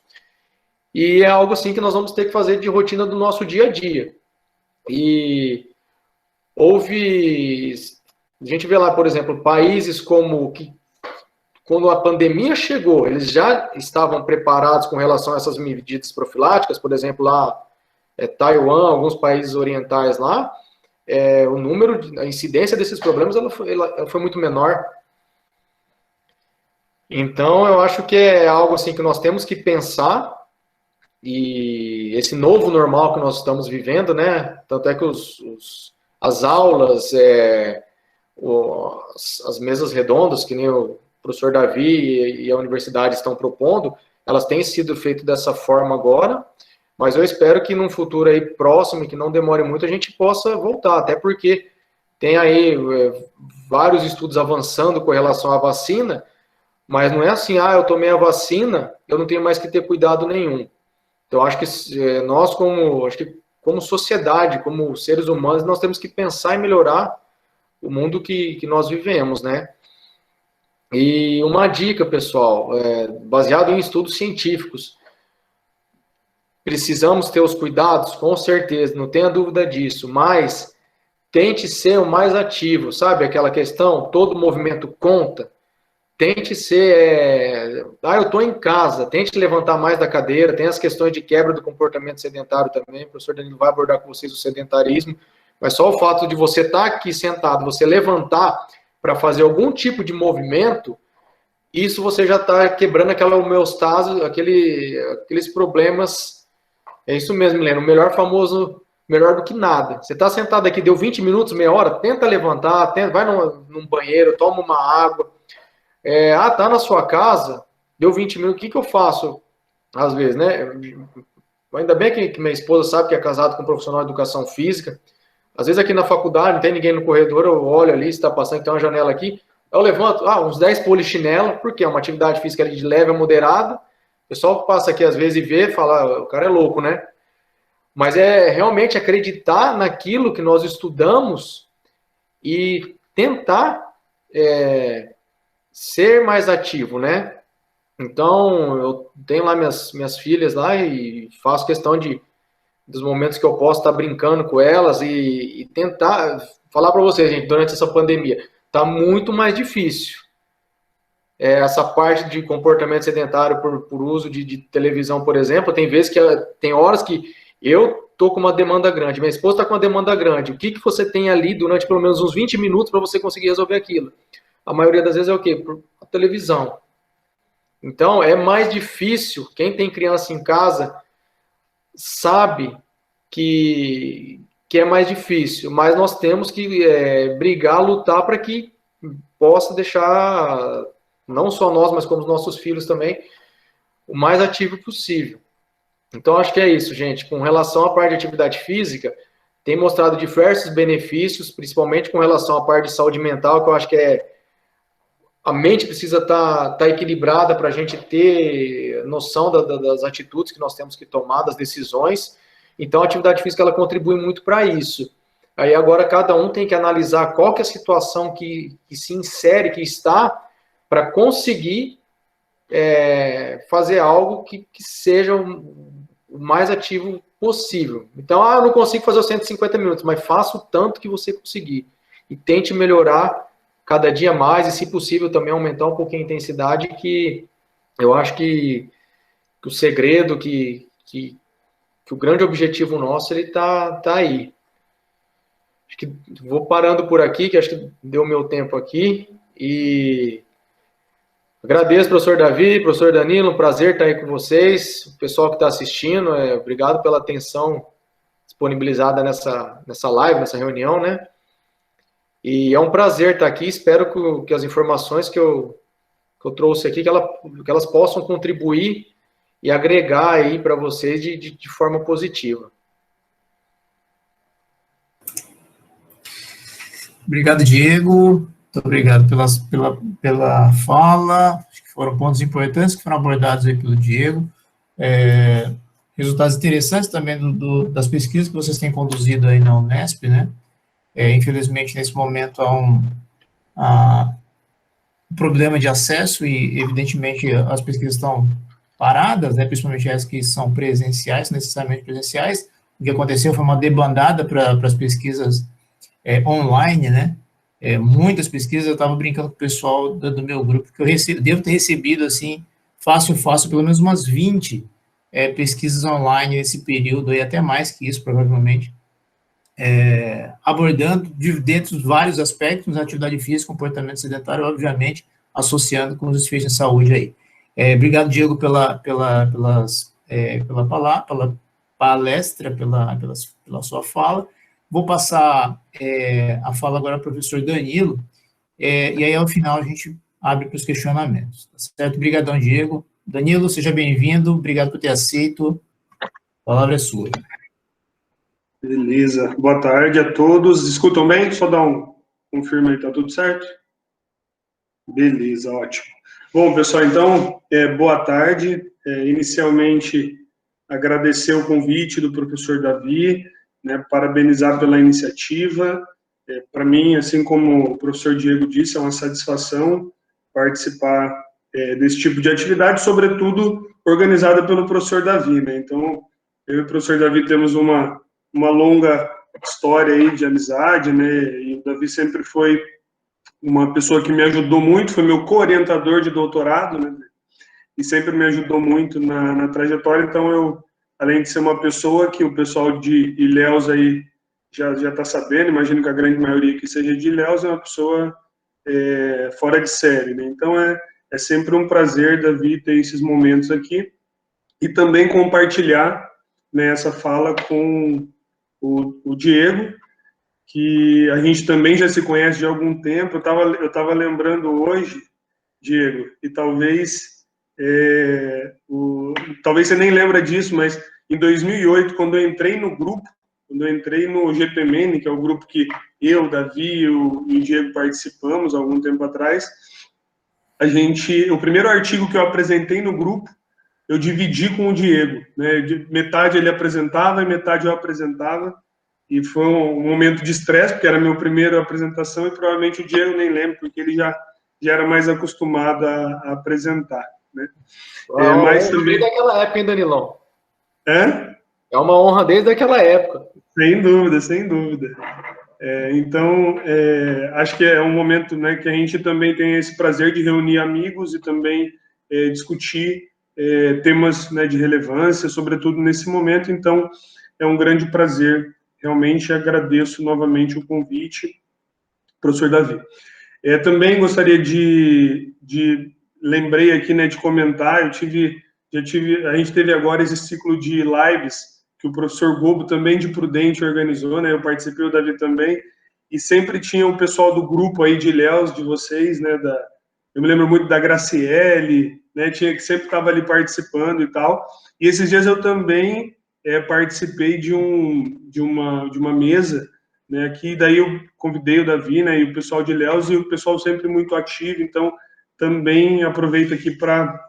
e é algo assim que nós vamos ter que fazer de rotina do nosso dia a dia. E a gente vê lá, por exemplo, países como que, quando a pandemia chegou, eles já estavam preparados com relação a essas medidas profiláticas, por exemplo, lá Taiwan, alguns países orientais lá, a incidência desses problemas ela foi muito menor. Então, eu acho que é algo assim que nós temos que pensar, e esse novo normal que nós estamos vivendo, né? Tanto é que as aulas, as mesas redondas, que nem o professor Davi e a universidade estão propondo, elas têm sido feitas dessa forma agora, mas eu espero que num futuro aí próximo, que não demore muito, a gente possa voltar, até porque tem aí vários estudos avançando com relação à vacina, mas não é assim, eu tomei a vacina, eu não tenho mais que ter cuidado nenhum. Então, acho que nós, como sociedade, como seres humanos, nós temos que pensar em melhorar o mundo que nós vivemos, né? E uma dica, pessoal, baseado em estudos científicos, precisamos ter os cuidados, com certeza, não tenha dúvida disso, mas tente ser o mais ativo, sabe? Aquela questão, todo movimento conta. Tente ser, eu estou em casa, tente levantar mais da cadeira, tem as questões de quebra do comportamento sedentário também, o professor Danilo vai abordar com vocês o sedentarismo, mas só o fato de você estar aqui sentado, você levantar para fazer algum tipo de movimento, isso você já está quebrando aquela homeostase, aqueles problemas, é isso mesmo, Milena, o melhor do que nada. Você está sentado aqui, deu 20 minutos, meia hora, tenta levantar, vai num banheiro, toma uma água. Tá na sua casa, deu 20 minutos, o que eu faço? Às vezes, né? Ainda bem que minha esposa sabe que é casado com um profissional de educação física. Às vezes aqui na faculdade, não tem ninguém no corredor, eu olho ali, se está passando, tem uma janela aqui, eu levanto, uns 10 polichinelo, porque é uma atividade física ali de leve a moderada. O pessoal passa aqui às vezes e vê, fala, o cara é louco, né? Mas é realmente acreditar naquilo que nós estudamos e tentar ser mais ativo, né? Então, eu tenho lá minhas filhas lá e faço questão dos momentos que eu posso estar brincando com elas e tentar falar para vocês, gente, durante essa pandemia, tá muito mais difícil. Essa parte de comportamento sedentário por uso de televisão, por exemplo, tem horas que eu tô com uma demanda grande, minha esposa está com uma demanda grande. O que você tem ali durante pelo menos uns 20 minutos para você conseguir resolver aquilo? A maioria das vezes é o quê? Por televisão. Então, é mais difícil. Quem tem criança em casa sabe que é mais difícil, mas nós temos que brigar, lutar para que possa deixar não só nós, mas como os nossos filhos também, o mais ativo possível. Então, acho que é isso, gente. Com relação à parte de atividade física, tem mostrado diversos benefícios, principalmente com relação à parte de saúde mental, que eu acho que a mente precisa estar equilibrada para a gente ter noção das atitudes que nós temos que tomar, das decisões. Então, a atividade física ela contribui muito para isso. Aí agora cada um tem que analisar qual que é a situação que se insere, que está, para conseguir fazer algo que seja o mais ativo possível. Então, eu não consigo fazer os 150 minutos, mas faça o tanto que você conseguir. E tente melhorar cada dia mais, e se possível também aumentar um pouquinho a intensidade, que eu acho que o segredo, que o grande objetivo nosso, ele tá aí. Acho que vou parando por aqui, que acho que deu meu tempo aqui, e agradeço, professor Davi, professor Danilo, um prazer estar aí com vocês, o pessoal que está assistindo, obrigado pela atenção disponibilizada nessa live, nessa reunião, né? E é um prazer estar aqui, espero que as informações que eu trouxe aqui, que elas possam contribuir e agregar aí para vocês de forma positiva. Obrigado, Diego. Muito obrigado pela fala. Acho que foram pontos importantes que foram abordados aí pelo Diego. Resultados interessantes também das pesquisas que vocês têm conduzido aí na Unesp, né? Infelizmente, nesse momento, há um problema de acesso e, evidentemente, as pesquisas estão paradas, né? Principalmente as que são presenciais, necessariamente presenciais. O que aconteceu foi uma debandada para as pesquisas online, né? Muitas pesquisas, eu estava brincando com o pessoal do meu grupo, que eu devo ter recebido, assim, fácil, pelo menos umas 20 pesquisas online nesse período, e até mais que isso, provavelmente, abordando dentro de vários aspectos, atividade física, comportamento sedentário, obviamente, associando com os desfechos de saúde aí. Obrigado, Diego, pela palestra, pela sua fala. Vou passar a fala agora ao professor Danilo, e aí, ao final, a gente abre para os questionamentos. Tá certo? Obrigadão, Diego. Danilo, seja bem-vindo. Obrigado por ter aceito. A palavra é sua. Beleza. Boa tarde a todos. Escutam bem? Só dá um confirma aí, tá tudo certo? Beleza, ótimo. Bom, pessoal, então, boa tarde. Inicialmente, agradecer o convite do professor Davi, né, parabenizar pela iniciativa. Para mim, assim como o professor Diego disse, é uma satisfação participar desse tipo de atividade, sobretudo organizada pelo professor Davi, né? Então, eu e o professor Davi temos uma longa história aí de amizade, né? E o Davi sempre foi uma pessoa que me ajudou muito, foi meu co-orientador de doutorado, né? E sempre me ajudou muito na trajetória. Então, eu, além de ser uma pessoa que o pessoal de Ilhéus aí já está sabendo, imagino que a grande maioria que seja de Ilhéus, é uma pessoa fora de série, né? Então, é sempre um prazer, Davi, ter esses momentos aqui e também compartilhar, né, essa fala com o Diego, que a gente também já se conhece de algum tempo. Eu tava lembrando hoje, Diego, e talvez talvez você nem lembra disso, mas em 2008, quando eu entrei no grupo, quando eu entrei no GPMN, que é o grupo que eu, Davi e o Diego participamos há algum tempo atrás, o primeiro artigo que eu apresentei no grupo, eu dividi com o Diego, né? Metade ele apresentava e metade eu apresentava, e foi um momento de estresse, porque era a minha primeira apresentação, e provavelmente o Diego nem lembra, porque ele já era mais acostumado a apresentar, né? Mas também desde aquela época, hein, Danilão? É uma honra desde aquela época. Sem dúvida, sem dúvida. Então, acho que é um momento, né, que a gente também tem esse prazer de reunir amigos e também discutir temas, né, de relevância, sobretudo nesse momento. Então, é um grande prazer. Realmente agradeço novamente o convite, professor Davi. Também gostaria lembrei aqui, né, de comentar, a gente teve agora esse ciclo de lives que o professor Gobo também de Prudente organizou, né, eu participei, o Davi também, e sempre tinha o pessoal do grupo aí de Ilhéus, de vocês, né, eu me lembro muito da Graciele, né, que sempre estava ali participando e tal. E esses dias eu também participei de uma mesa, né, que daí eu convidei o Davi, né, e o pessoal de Ilhéus, e o pessoal sempre muito ativo, então também aproveito aqui para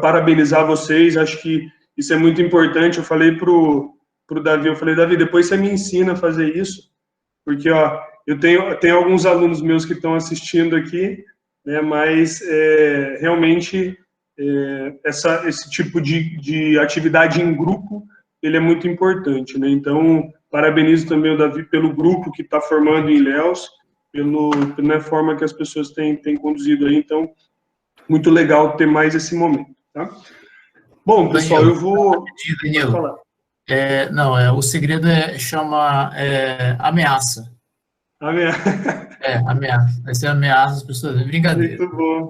parabenizar vocês, acho que isso é muito importante. Eu falei pro Davi, Davi, depois você me ensina a fazer isso, porque, ó, eu tenho alguns alunos meus que estão assistindo aqui, né, mas realmente esse tipo de atividade em grupo, ele é muito importante, né? Então, parabenizo também o Davi pelo grupo que está formando em Ilhéus, pela forma que as pessoas têm conduzido aí. Então, muito legal ter mais esse momento, tá? Bom, pessoal, Danilo, eu vou... Danilo, Pode falar. o segredo chama ameaça. Ameaça. Vai ser ameaça às pessoas. É brincadeira. Muito bom.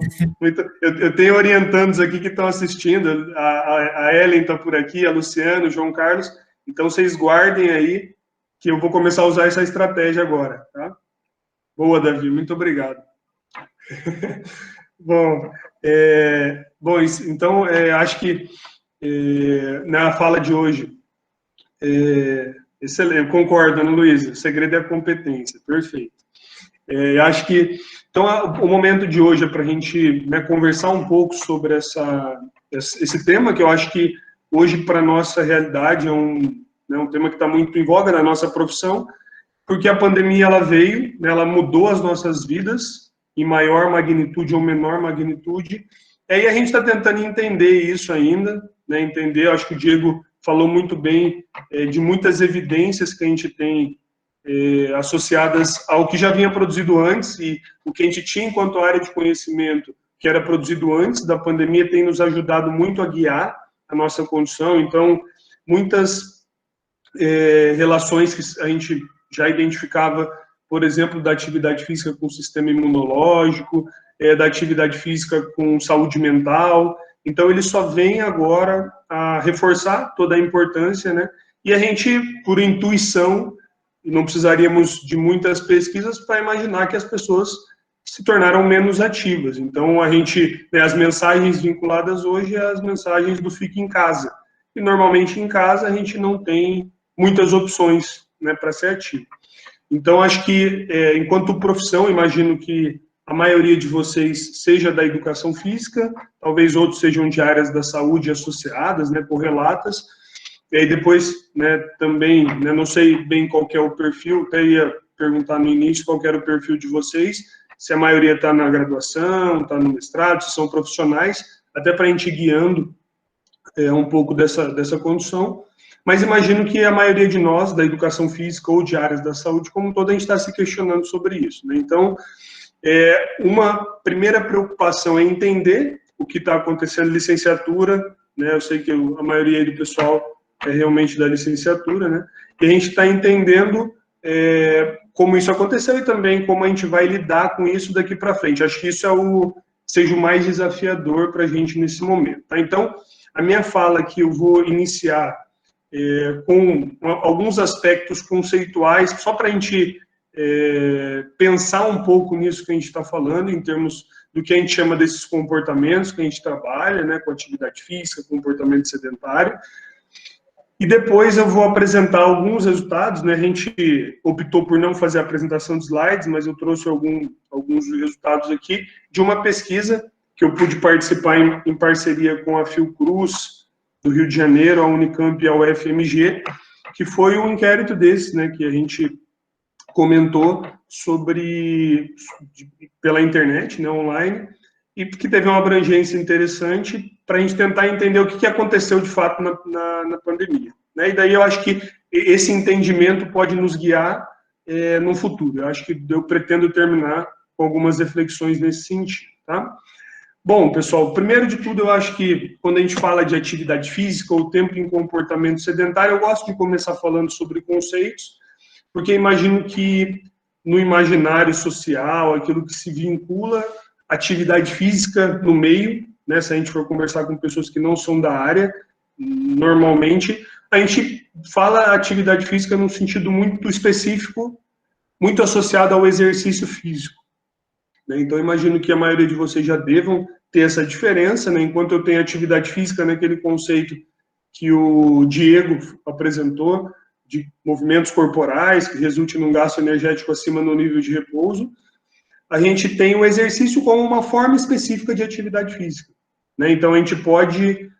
Eu tenho orientandos aqui que estão assistindo. A Ellen está por aqui, a Luciana, o João Carlos. Então, vocês guardem aí, que eu vou começar a usar essa estratégia agora, tá? Boa, Davi. Muito obrigado. Bom, então, acho que na fala de hoje, excelente, eu concordo, Ana Luísa, o segredo é a competência, perfeito. Acho que, então, o momento de hoje é para a gente, né, conversar um pouco sobre esse tema, que eu acho que hoje, para a nossa realidade, é um tema que está muito em voga na nossa profissão, porque a pandemia ela veio, né, ela mudou as nossas vidas, em maior magnitude ou menor magnitude, e aí a gente está tentando entender isso ainda, né, entender, acho que o Diego falou muito bem de muitas evidências que a gente tem associadas ao que já vinha produzido antes, e o que a gente tinha enquanto área de conhecimento, que era produzido antes da pandemia, tem nos ajudado muito a guiar a nossa condição. Então, muitas relações que a gente já identificava, por exemplo, da atividade física com o sistema imunológico, da atividade física com saúde mental. Então, ele só vem agora a reforçar toda a importância, né? E a gente, por intuição, não precisaríamos de muitas pesquisas para imaginar que as pessoas se tornaram menos ativas. Então, as mensagens vinculadas hoje as mensagens do fique em casa. E, normalmente, em casa, a gente não tem muitas opções, né, para ser ativo. Então, acho que, enquanto profissão, imagino que a maioria de vocês seja da educação física, talvez outros sejam de áreas da saúde associadas, né, correlatas. E aí depois, né, também, né, não sei bem qual que é o perfil, até ia perguntar no início qual que era o perfil de vocês, se a maioria está na graduação, está no mestrado, se são profissionais, até para a gente ir guiando um pouco dessa condução. Mas imagino que a maioria de nós, da educação física ou de áreas da saúde, como toda, a gente está se questionando sobre isso, né? Então, uma primeira preocupação é entender o que está acontecendo na licenciatura, né? Eu sei que a maioria do pessoal é realmente da licenciatura, né? E a gente está entendendo como isso aconteceu e também como a gente vai lidar com isso daqui para frente. Acho que isso seja o mais desafiador para a gente nesse momento, tá? Então, a minha fala aqui eu vou iniciar com alguns aspectos conceituais, só para a gente pensar um pouco nisso que a gente está falando, em termos do que a gente chama desses comportamentos que a gente trabalha, né, com atividade física, comportamento sedentário. E depois eu vou apresentar alguns resultados, né? A gente optou por não fazer a apresentação de slides, mas eu trouxe alguns resultados aqui de uma pesquisa que eu pude participar em parceria com a Fiocruz, do Rio de Janeiro, a Unicamp e a UFMG, que foi um inquérito desse, né, que a gente comentou pela internet, né, online, e que teve uma abrangência interessante para a gente tentar entender o que aconteceu de fato na pandemia, né? E daí eu acho que esse entendimento pode nos guiar no futuro. Eu acho que eu pretendo terminar com algumas reflexões nesse sentido, tá? Bom, pessoal, primeiro de tudo, eu acho que quando a gente fala de atividade física ou tempo em comportamento sedentário, eu gosto de começar falando sobre conceitos, porque imagino que no imaginário social, aquilo que se vincula atividade física no meio, né, se a gente for conversar com pessoas que não são da área, normalmente a gente fala atividade física num sentido muito específico, muito associado ao exercício físico. né? Então, imagino que a maioria de vocês já devam ter essa diferença, né? Enquanto eu tenho atividade física naquele conceito que o Diego apresentou, de movimentos corporais, que resulte num gasto energético acima do nível de repouso, a gente tem o exercício como uma forma específica de atividade física, né? Então, a gente pode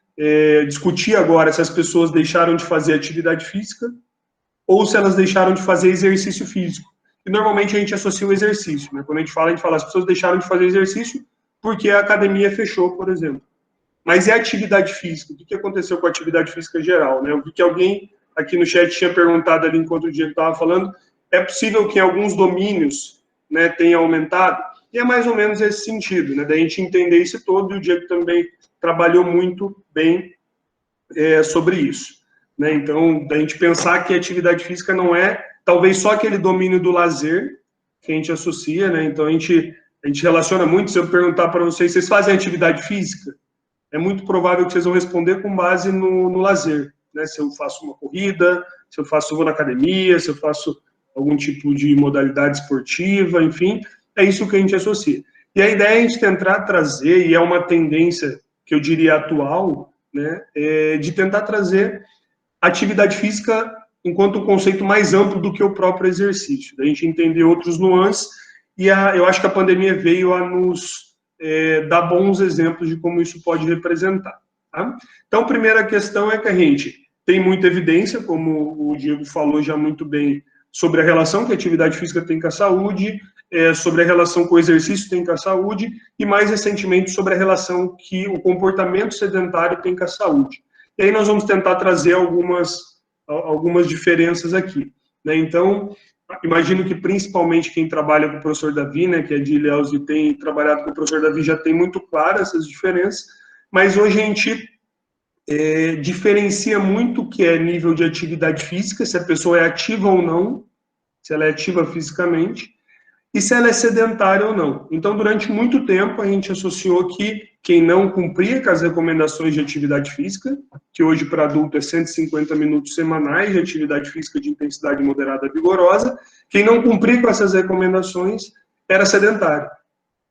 discutir agora se as pessoas deixaram de fazer atividade física ou se elas deixaram de fazer exercício físico. E normalmente a gente associa o exercício, né? Quando a gente fala as pessoas deixaram de fazer exercício porque a academia fechou, por exemplo. Mas é atividade física. O que aconteceu com a atividade física geral, né? Eu vi que alguém aqui no chat tinha perguntado ali enquanto o Diego estava falando, é possível que em alguns domínios, né, tenha aumentado? E é mais ou menos esse sentido, né? Da gente entender isso todo, e o Diego também trabalhou muito bem sobre isso, né? Então, da gente pensar que a atividade física não é, talvez, só aquele domínio do lazer que a gente associa, né? Então, a gente relaciona muito. Se eu perguntar para vocês fazem atividade física? É muito provável que vocês vão responder com base no lazer, né? Se eu faço uma corrida, se eu vou na academia, se eu faço algum tipo de modalidade esportiva, enfim, é isso que a gente associa. E a ideia é a gente tentar trazer, e é uma tendência que eu diria atual, né, de tentar trazer atividade física enquanto um conceito mais amplo do que o próprio exercício, da gente entender outros nuances, e eu acho que a pandemia veio a nos dar bons exemplos de como isso pode representar. Tá? Então, a primeira questão é que a gente tem muita evidência, como o Diego falou já muito bem, sobre a relação que a atividade física tem com a saúde, sobre a relação que o exercício tem com a saúde, e mais recentemente sobre a relação que o comportamento sedentário tem com a saúde. E aí nós vamos tentar trazer algumas diferenças aqui, né? Então, imagino que principalmente quem trabalha com o professor Davi, né, que é de Ilhéus e tem trabalhado com o professor Davi, já tem muito claro essas diferenças, mas hoje a gente diferencia muito o que é nível de atividade física, se a pessoa é ativa ou não, se ela é ativa fisicamente, e se ela é sedentária ou não. Então, durante muito tempo, a gente associou que quem não cumpria com as recomendações de atividade física, que hoje para adulto é 150 minutos semanais de atividade física de intensidade moderada vigorosa, quem não cumpria com essas recomendações era sedentário,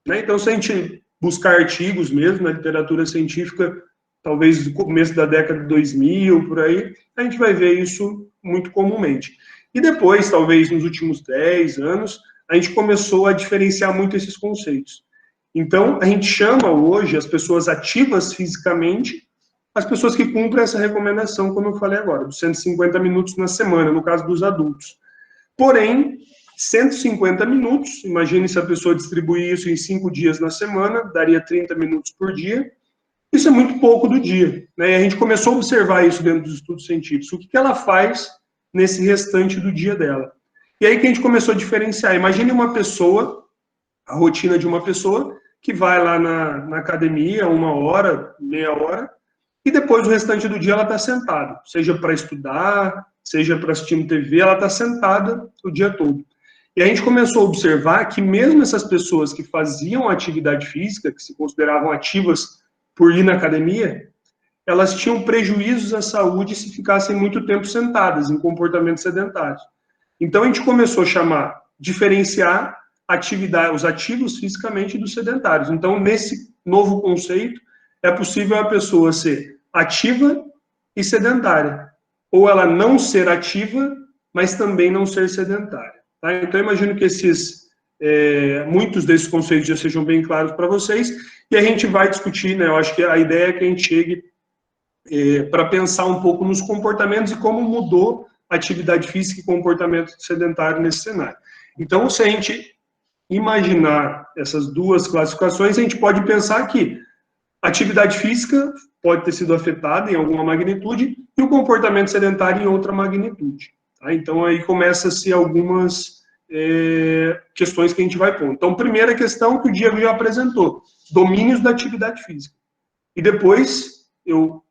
né? Então, se a gente buscar artigos mesmo na literatura científica, talvez do começo da década de 2000, por aí, a gente vai ver isso muito comumente. E depois, talvez nos últimos 10 anos, a gente começou a diferenciar muito esses conceitos. Então, a gente chama hoje as pessoas ativas fisicamente, as pessoas que cumprem essa recomendação, como eu falei agora, dos 150 minutos na semana, no caso dos adultos. Porém, 150 minutos, imagine se a pessoa distribuir isso em 5 dias na semana, daria 30 minutos por dia. Isso é muito pouco do dia, né? E a gente começou a observar isso dentro dos estudos científicos. O que ela faz nesse restante do dia dela? E aí que a gente começou a diferenciar. Imagine uma pessoa, a rotina de uma pessoa, que vai lá na academia 1 hora, meia hora, e depois o restante do dia ela está sentada. Seja para estudar, seja para assistir TV, ela está sentada o dia todo. E a gente começou a observar que mesmo essas pessoas que faziam atividade física, que se consideravam ativas por ir na academia, elas tinham prejuízos à saúde se ficassem muito tempo sentadas, em comportamentos sedentários. Então, a gente começou a diferenciar os ativos fisicamente dos sedentários. Então, nesse novo conceito, é possível a pessoa ser ativa e sedentária, ou ela não ser ativa, mas também não ser sedentária. Tá? Então, eu imagino que muitos desses conceitos já sejam bem claros para vocês, e a gente vai discutir, né? Eu acho que a ideia é que a gente chegue para pensar um pouco nos comportamentos e como mudou a atividade física e comportamento sedentário nesse cenário. Então, se a gente imaginar essas duas classificações, a gente pode pensar que a atividade física pode ter sido afetada em alguma magnitude e o comportamento sedentário em outra magnitude. Tá? Então, aí começa-se algumas questões que a gente vai pôr. Então, primeira questão que o Diego já apresentou, domínios da atividade física. E depois, eu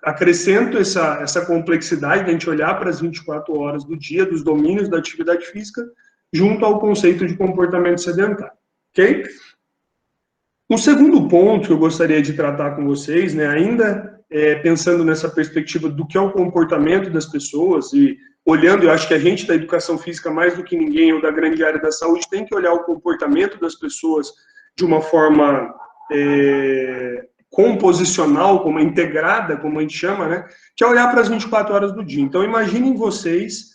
acrescento essa complexidade de a gente olhar para as 24 horas do dia, dos domínios da atividade física, junto ao conceito de comportamento sedentário. Ok? Um segundo ponto que eu gostaria de tratar com vocês, né, ainda pensando nessa perspectiva do que é o comportamento das pessoas e olhando, eu acho que a gente da educação física, mais do que ninguém, ou da grande área da saúde, tem que olhar o comportamento das pessoas de uma forma composicional, como integrada, como a gente chama, né? Que é olhar para as 24 horas do dia. Então, imaginem vocês,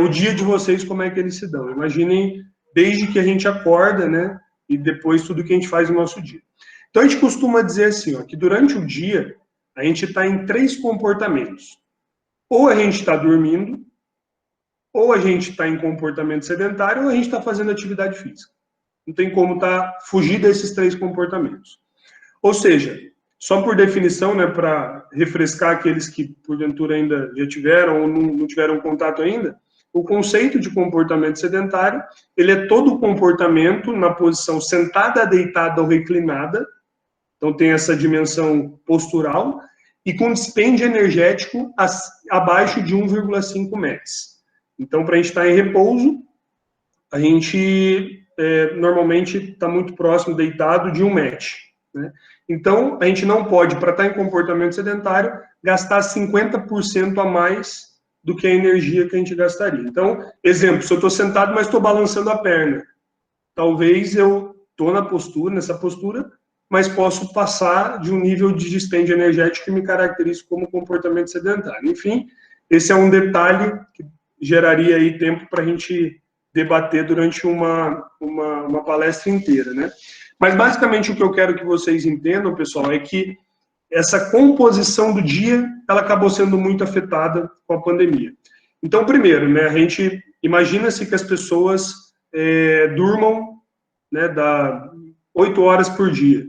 o dia de vocês, como é que eles se dão. Imaginem desde que a gente acorda, né? E depois tudo que a gente faz no nosso dia. Então, a gente costuma dizer assim, ó, que durante o dia, a gente está em 3 comportamentos. Ou a gente está dormindo, ou a gente está em comportamento sedentário, ou a gente está fazendo atividade física. Não tem como fugir desses 3 comportamentos. Ou seja, só por definição, né, para refrescar aqueles que porventura ainda já tiveram ou não tiveram contato ainda, o conceito de comportamento sedentário, ele é todo o comportamento na posição sentada, deitada ou reclinada, então tem essa dimensão postural, e com dispêndio energético abaixo de 1,5 METs. Então, para a gente estar em repouso, a gente normalmente está muito próximo, deitado, de 1 MET. Né? Então, a gente não pode, para estar em comportamento sedentário, gastar 50% a mais do que a energia que a gente gastaria. Então, exemplo, se eu estou sentado, mas estou balançando a perna, talvez eu estou nessa postura, mas posso passar de um nível de dispêndio energético que me caracteriza como comportamento sedentário. Enfim, esse é um detalhe que geraria aí tempo para a gente debater durante uma palestra inteira, né? Mas, basicamente, o que eu quero que vocês entendam, pessoal, é que essa composição do dia, ela acabou sendo muito afetada com a pandemia. Então, primeiro, né, a gente imagina-se que as pessoas durmam, né, 8 horas por dia.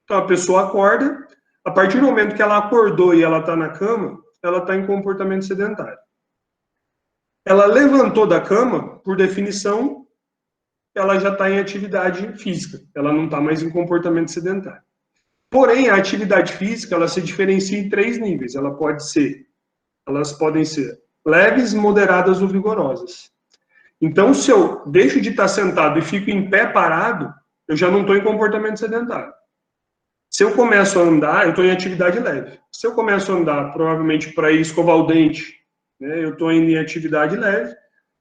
Então, a pessoa acorda, a partir do momento que ela acordou e ela está na cama, ela está em comportamento sedentário. Ela levantou da cama, por definição, ela já está em atividade física, ela não está mais em comportamento sedentário. Porém, a atividade física, ela se diferencia em 3 níveis. Elas podem ser leves, moderadas ou vigorosas. Então, se eu deixo de estar sentado e fico em pé parado, eu já não estou em comportamento sedentário. Se eu começo a andar, eu estou em atividade leve. Se eu começo a andar, provavelmente para ir escovar o dente, né, eu estou indo em atividade leve.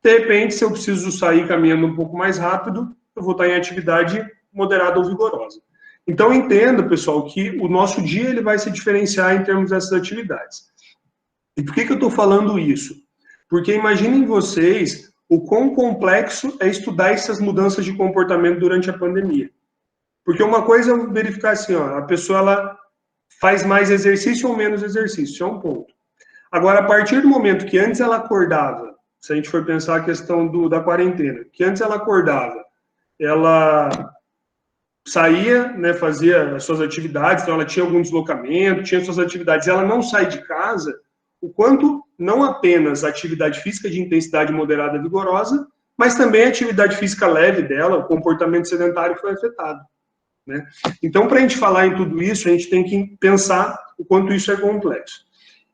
De repente, se eu preciso sair caminhando um pouco mais rápido, eu vou estar em atividade moderada ou vigorosa. Então, entenda, pessoal, que o nosso dia ele vai se diferenciar em termos dessas atividades. E por que eu estou falando isso? Porque imaginem vocês o quão complexo é estudar essas mudanças de comportamento durante a pandemia. Porque uma coisa é verificar assim, ó, a pessoa ela faz mais exercício ou menos exercício, isso é um ponto. Agora, a partir do momento que antes ela acordava, se a gente for pensar a questão da quarentena, que antes ela acordava, ela saía, né, fazia as suas atividades, então ela tinha algum deslocamento, tinha suas atividades, ela não sai de casa, o quanto não apenas a atividade física de intensidade moderada e vigorosa, mas também a atividade física leve dela, o comportamento sedentário foi afetado. Né? Então, para a gente falar em tudo isso, a gente tem que pensar o quanto isso é complexo.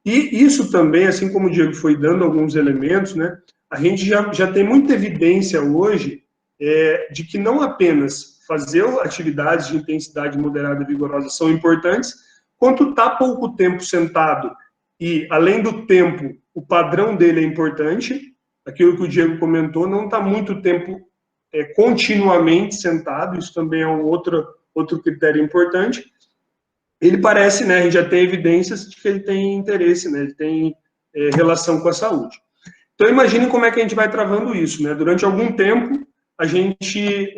E isso também, assim como o Diego foi dando alguns elementos, né, a gente já tem muita evidência hoje de que não apenas fazer atividades de intensidade moderada e vigorosa são importantes, quanto estar pouco tempo sentado e, além do tempo, o padrão dele é importante, aquilo que o Diego comentou, não está muito tempo continuamente sentado, isso também é um outro critério importante. Ele parece, né, a gente já tem evidências de que ele tem interesse, né, ele tem relação com a saúde. Então, imagine como é que a gente vai travando isso, né? Durante algum tempo, a gente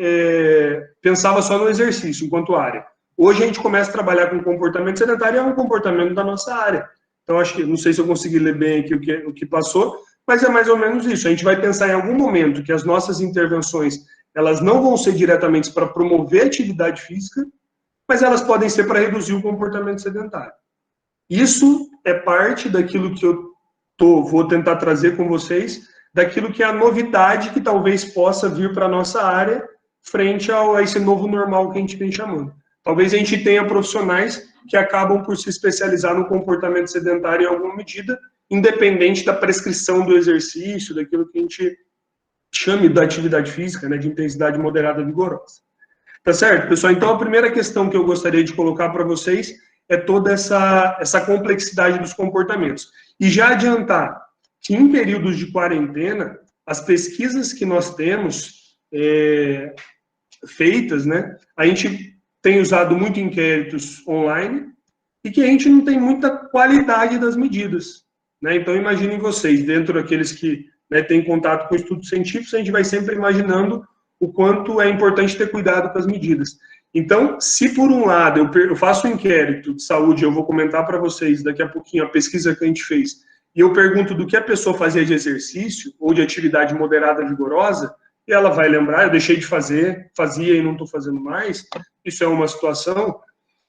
pensava só no exercício, enquanto área. Hoje, a gente começa a trabalhar com comportamento sedentário, é um comportamento da nossa área. Então, acho que, não sei se eu consegui ler bem aqui o que passou, mas é mais ou menos isso. A gente vai pensar em algum momento que as nossas intervenções, elas não vão ser diretamente para promover atividade física, mas elas podem ser para reduzir o comportamento sedentário. Isso é parte daquilo que eu vou tentar trazer com vocês, daquilo que é a novidade que talvez possa vir para a nossa área, frente a esse novo normal que a gente vem chamando. Talvez a gente tenha profissionais que acabam por se especializar no comportamento sedentário em alguma medida, independente da prescrição do exercício, daquilo que a gente chame da atividade física, né, de intensidade moderada e vigorosa. Tá certo, pessoal? Então, a primeira questão que eu gostaria de colocar para vocês é toda essa complexidade dos comportamentos. E já adiantar que em períodos de quarentena, as pesquisas que nós temos feitas, né, a gente tem usado muito inquéritos online e que a gente não tem muita qualidade das medidas, né? Então, imaginem vocês, dentro daqueles que, né, têm contato com estudos científicos, a gente vai sempre imaginando o quanto é importante ter cuidado com as medidas. Então, se por um lado eu faço um inquérito de saúde, eu vou comentar para vocês daqui a pouquinho a pesquisa que a gente fez, e eu pergunto do que a pessoa fazia de exercício ou de atividade moderada vigorosa, e ela vai lembrar, eu deixei de fazer, fazia e não estou fazendo mais, isso é uma situação.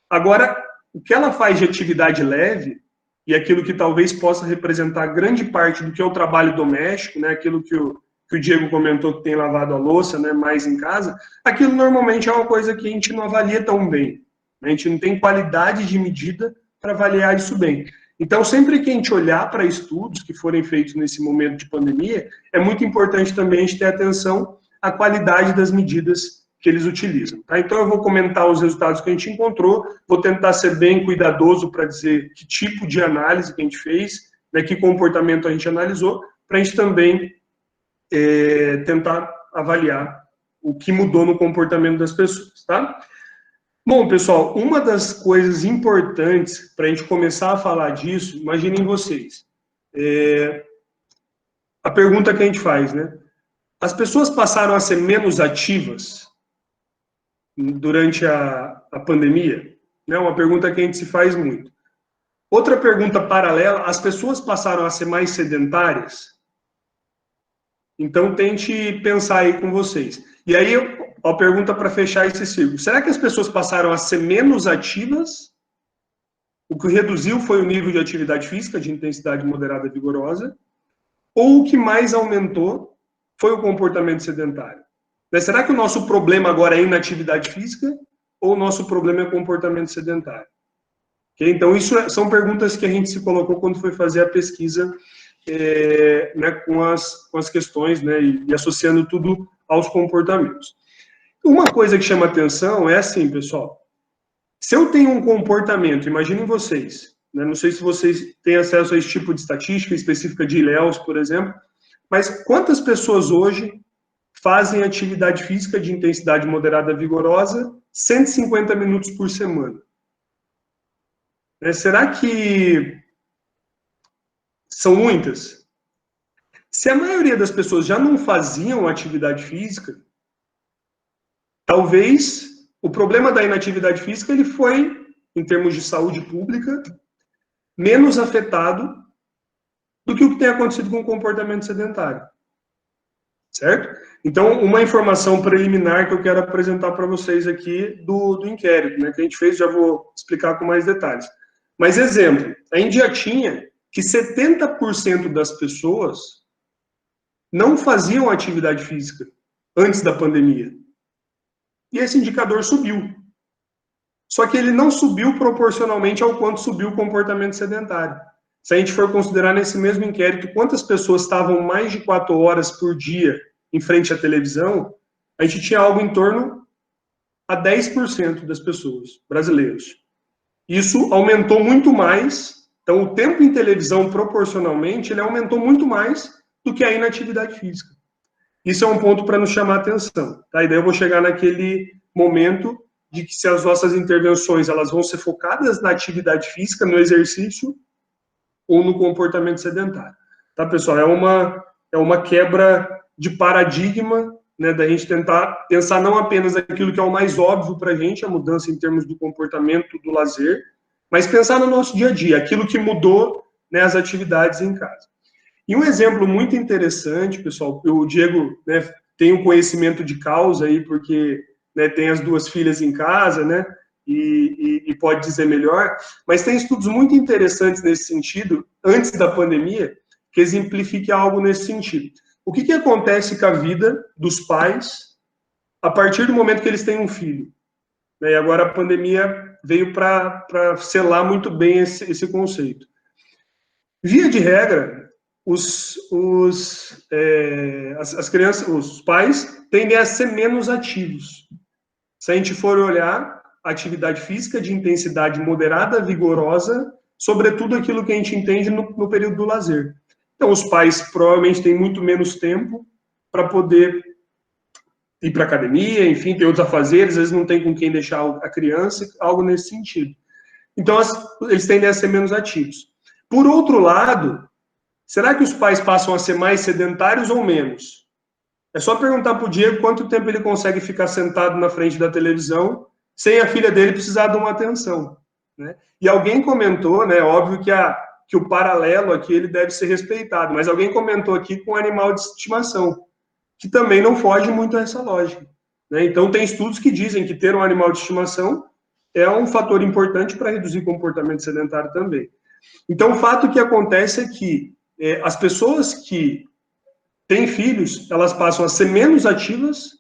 Agora, o que ela faz de atividade leve, e aquilo que talvez possa representar grande parte do que é o trabalho doméstico, né, aquilo que o Diego comentou que tem lavado a louça, né, mais em casa, aquilo normalmente é uma coisa que a gente não avalia tão bem. A gente não tem qualidade de medida para avaliar isso bem. Então, sempre que a gente olhar para estudos que forem feitos nesse momento de pandemia, é muito importante também a gente ter atenção à qualidade das medidas que eles utilizam. Tá? Então, eu vou comentar os resultados que a gente encontrou, vou tentar ser bem cuidadoso para dizer que tipo de análise que a gente fez, né, que comportamento a gente analisou, para a gente também tentar avaliar o que mudou no comportamento das pessoas, tá? Bom, pessoal, uma das coisas importantes para a gente começar a falar disso, imaginem vocês, a pergunta que a gente faz, né? As pessoas passaram a ser menos ativas durante a pandemia? Né? Uma pergunta que a gente se faz muito. Outra pergunta paralela, as pessoas passaram a ser mais sedentárias? Então, tente pensar aí com vocês. E aí, a pergunta para fechar esse círculo. Será que as pessoas passaram a ser menos ativas? O que reduziu foi o nível de atividade física, de intensidade moderada e vigorosa? Ou o que mais aumentou foi o comportamento sedentário? Será que o nosso problema agora é inatividade física? Ou o nosso problema é comportamento sedentário? Okay? Então, isso são perguntas que a gente se colocou quando foi fazer a pesquisa, né, com as questões, né, e associando tudo aos comportamentos. Uma coisa que chama atenção é assim, pessoal, se eu tenho um comportamento, imaginem vocês, né, não sei se vocês têm acesso a esse tipo de estatística específica de Ilhéus, por exemplo, mas quantas pessoas hoje fazem atividade física de intensidade moderada vigorosa 150 minutos por semana? Será que são muitas? Se a maioria das pessoas já não faziam atividade física, talvez o problema da inatividade física ele foi, em termos de saúde pública, menos afetado do que o que tem acontecido com o comportamento sedentário. Certo? Então, uma informação preliminar que eu quero apresentar para vocês aqui do inquérito, né, que a gente fez, já vou explicar com mais detalhes. Mas, exemplo, a gente já tinha que 70% das pessoas não faziam atividade física antes da pandemia. E esse indicador subiu. Só que ele não subiu proporcionalmente ao quanto subiu o comportamento sedentário. Se a gente for considerar nesse mesmo inquérito quantas pessoas estavam mais de 4 horas por dia em frente à televisão, a gente tinha algo em torno a 10% das pessoas brasileiras. Isso aumentou muito mais, então o tempo em televisão proporcionalmente, ele aumentou muito mais do que a inatividade física. Isso é um ponto para nos chamar a atenção. Tá? E daí eu vou chegar naquele momento de que se as nossas intervenções elas vão ser focadas na atividade física, no exercício, ou no comportamento sedentário. Tá, pessoal? É uma quebra de paradigma, né, da gente tentar pensar não apenas aquilo que é o mais óbvio para a gente, a mudança em termos do comportamento, do lazer, mas pensar no nosso dia a dia, aquilo que mudou, né, as atividades em casa. E um exemplo muito interessante, pessoal, o Diego, né, tem um conhecimento de causa aí, porque, né, tem as 2 filhas em casa, né, e pode dizer melhor, mas tem estudos muito interessantes nesse sentido, antes da pandemia, que exemplifiquem algo nesse sentido. O que acontece com a vida dos pais a partir do momento que eles têm um filho? E agora a pandemia veio para selar muito bem esse conceito. Via de regra, as crianças, os pais tendem a ser menos ativos. Se a gente for olhar atividade física de intensidade moderada, vigorosa, sobretudo aquilo que a gente entende no período do lazer. Então, os pais provavelmente têm muito menos tempo para poder ir para academia, enfim, tem outros afazeres, às vezes não tem com quem deixar a criança, algo nesse sentido. Então, eles tendem a ser menos ativos. Por outro lado, será que os pais passam a ser mais sedentários ou menos? É só perguntar para o Diego quanto tempo ele consegue ficar sentado na frente da televisão sem a filha dele precisar de uma atenção, né? E alguém comentou, né, óbvio que o paralelo aqui ele deve ser respeitado, mas alguém comentou aqui com animal de estimação, que também não foge muito a essa lógica, né? Então, tem estudos que dizem que ter um animal de estimação é um fator importante para reduzir comportamento sedentário também. Então, o fato que acontece é que as pessoas que têm filhos, elas passam a ser menos ativas,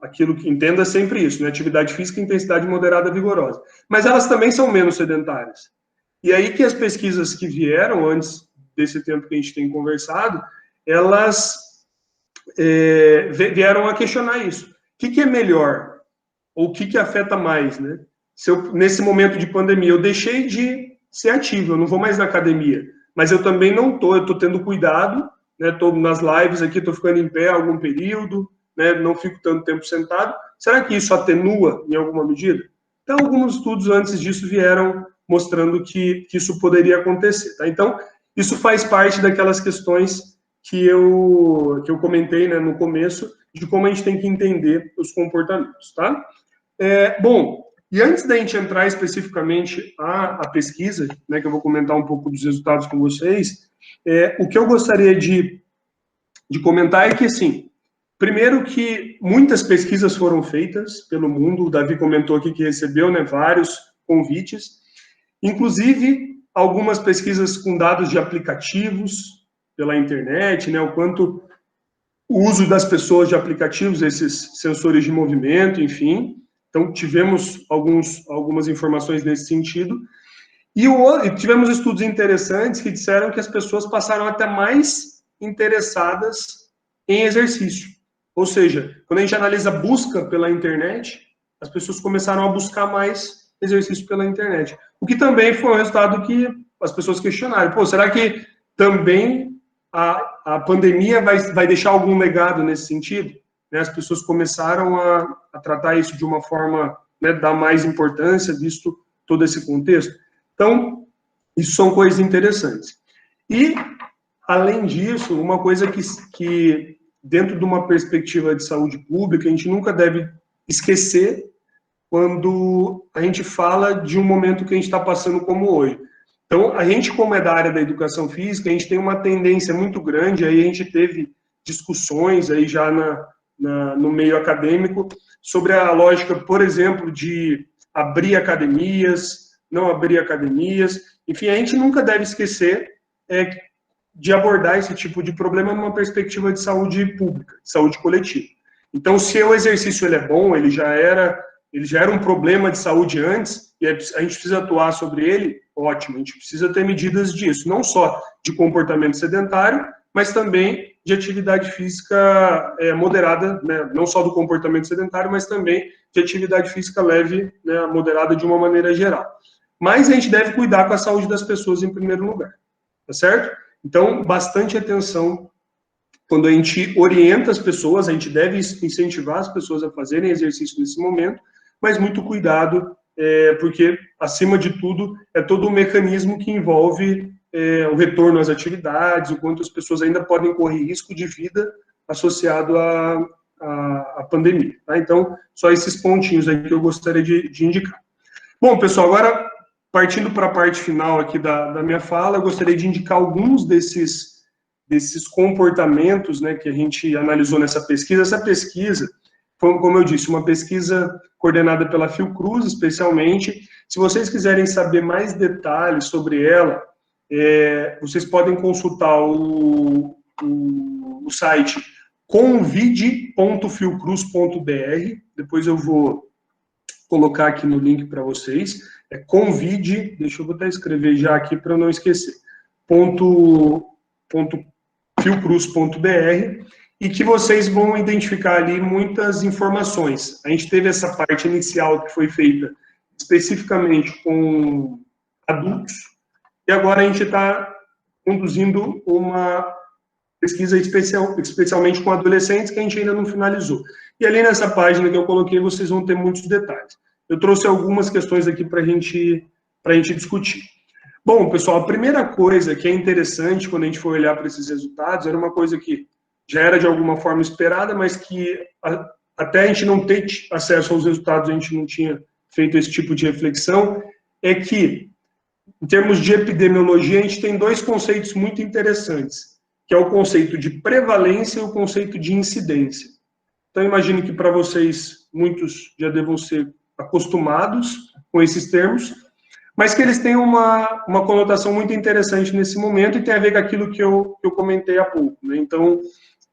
aquilo que entenda sempre isso, né? Atividade física, intensidade moderada, vigorosa. Mas elas também são menos sedentárias. E aí que as pesquisas que vieram antes desse tempo que a gente tem conversado, elas vieram a questionar isso. O que é melhor? Ou o que afeta mais, né? Se eu, nesse momento de pandemia, eu deixei de ser ativo, eu não vou mais na academia, mas eu também não estou, eu estou tendo cuidado, né? Estou nas lives aqui, estou ficando em pé algum período, né? Não fico tanto tempo sentado. Será que isso atenua em alguma medida? Então, alguns estudos antes disso vieram mostrando que isso poderia acontecer, tá? Então, isso faz parte daquelas questões que eu comentei, né, no começo, de como a gente tem que entender os comportamentos, tá? Bom, e antes da gente entrar especificamente a pesquisa, né, que eu vou comentar um pouco dos resultados com vocês, o que eu gostaria de comentar é que, assim, primeiro que muitas pesquisas foram feitas pelo mundo, o Davi comentou aqui que recebeu, né, vários convites, inclusive algumas pesquisas com dados de aplicativos pela internet, né, o quanto o uso das pessoas de aplicativos, esses sensores de movimento, enfim. Então, tivemos algumas informações nesse sentido. E tivemos estudos interessantes que disseram que as pessoas passaram até mais interessadas em exercício. Ou seja, quando a gente analisa a busca pela internet, as pessoas começaram a buscar mais exercício pela internet. O que também foi um resultado que as pessoas questionaram. Pô, será que também a pandemia vai deixar algum legado nesse sentido? Né, as pessoas começaram a tratar isso de uma forma, né, dar mais importância, visto todo esse contexto. Então, isso são coisas interessantes. E, além disso, uma coisa que dentro de uma perspectiva de saúde pública, a gente nunca deve esquecer quando a gente fala de um momento que a gente está passando como hoje. Então, a gente, como é da área da educação física, a gente tem uma tendência muito grande, aí a gente teve discussões aí já no meio acadêmico sobre a lógica, por exemplo, de abrir academias, não abrir academias, enfim, a gente nunca deve esquecer de abordar esse tipo de problema numa perspectiva de saúde pública, de saúde coletiva. Então, se o exercício ele é bom, ele já era um problema de saúde antes, e a gente precisa atuar sobre ele, ótimo, a gente precisa ter medidas disso, não só de comportamento sedentário, mas também de atividade física moderada, né, não só do comportamento sedentário, mas também de atividade física leve, né, moderada de uma maneira geral. Mas a gente deve cuidar com a saúde das pessoas em primeiro lugar, tá certo? Então, bastante atenção quando a gente orienta as pessoas, a gente deve incentivar as pessoas a fazerem exercício nesse momento, mas muito cuidado, porque, acima de tudo, é todo um mecanismo que envolve o retorno às atividades, o quanto as pessoas ainda podem correr risco de vida associado à pandemia. Tá? Então, só esses pontinhos aí que eu gostaria de indicar. Bom, pessoal, agora, partindo para a parte final aqui da minha fala, eu gostaria de indicar alguns desses comportamentos, né, que a gente analisou nessa pesquisa. Essa pesquisa foi, como eu disse, uma pesquisa coordenada pela Fiocruz, especialmente. Se vocês quiserem saber mais detalhes sobre ela, vocês podem consultar o site convide.fiocruz.br, depois eu vou colocar aqui no link para vocês, convide, deixa eu até escrever já aqui para eu não esquecer, .fiocruz.br, e que vocês vão identificar ali muitas informações. A gente teve essa parte inicial que foi feita especificamente com adultos, e agora a gente está conduzindo uma pesquisa especialmente com adolescentes, que a gente ainda não finalizou. E ali nessa página que eu coloquei, vocês vão ter muitos detalhes. Eu trouxe algumas questões aqui para a gente discutir. Bom, pessoal, a primeira coisa que é interessante quando a gente for olhar para esses resultados, era uma coisa que já era de alguma forma esperada, mas que até a gente não ter acesso aos resultados, a gente não tinha feito esse tipo de reflexão, é que, em termos de epidemiologia, a gente tem dois conceitos muito interessantes, que é o conceito de prevalência e o conceito de incidência. Então, imagino que para vocês, muitos já devam ser acostumados com esses termos, mas que eles têm uma conotação muito interessante nesse momento e tem a ver com aquilo que eu comentei há pouco, né? Então,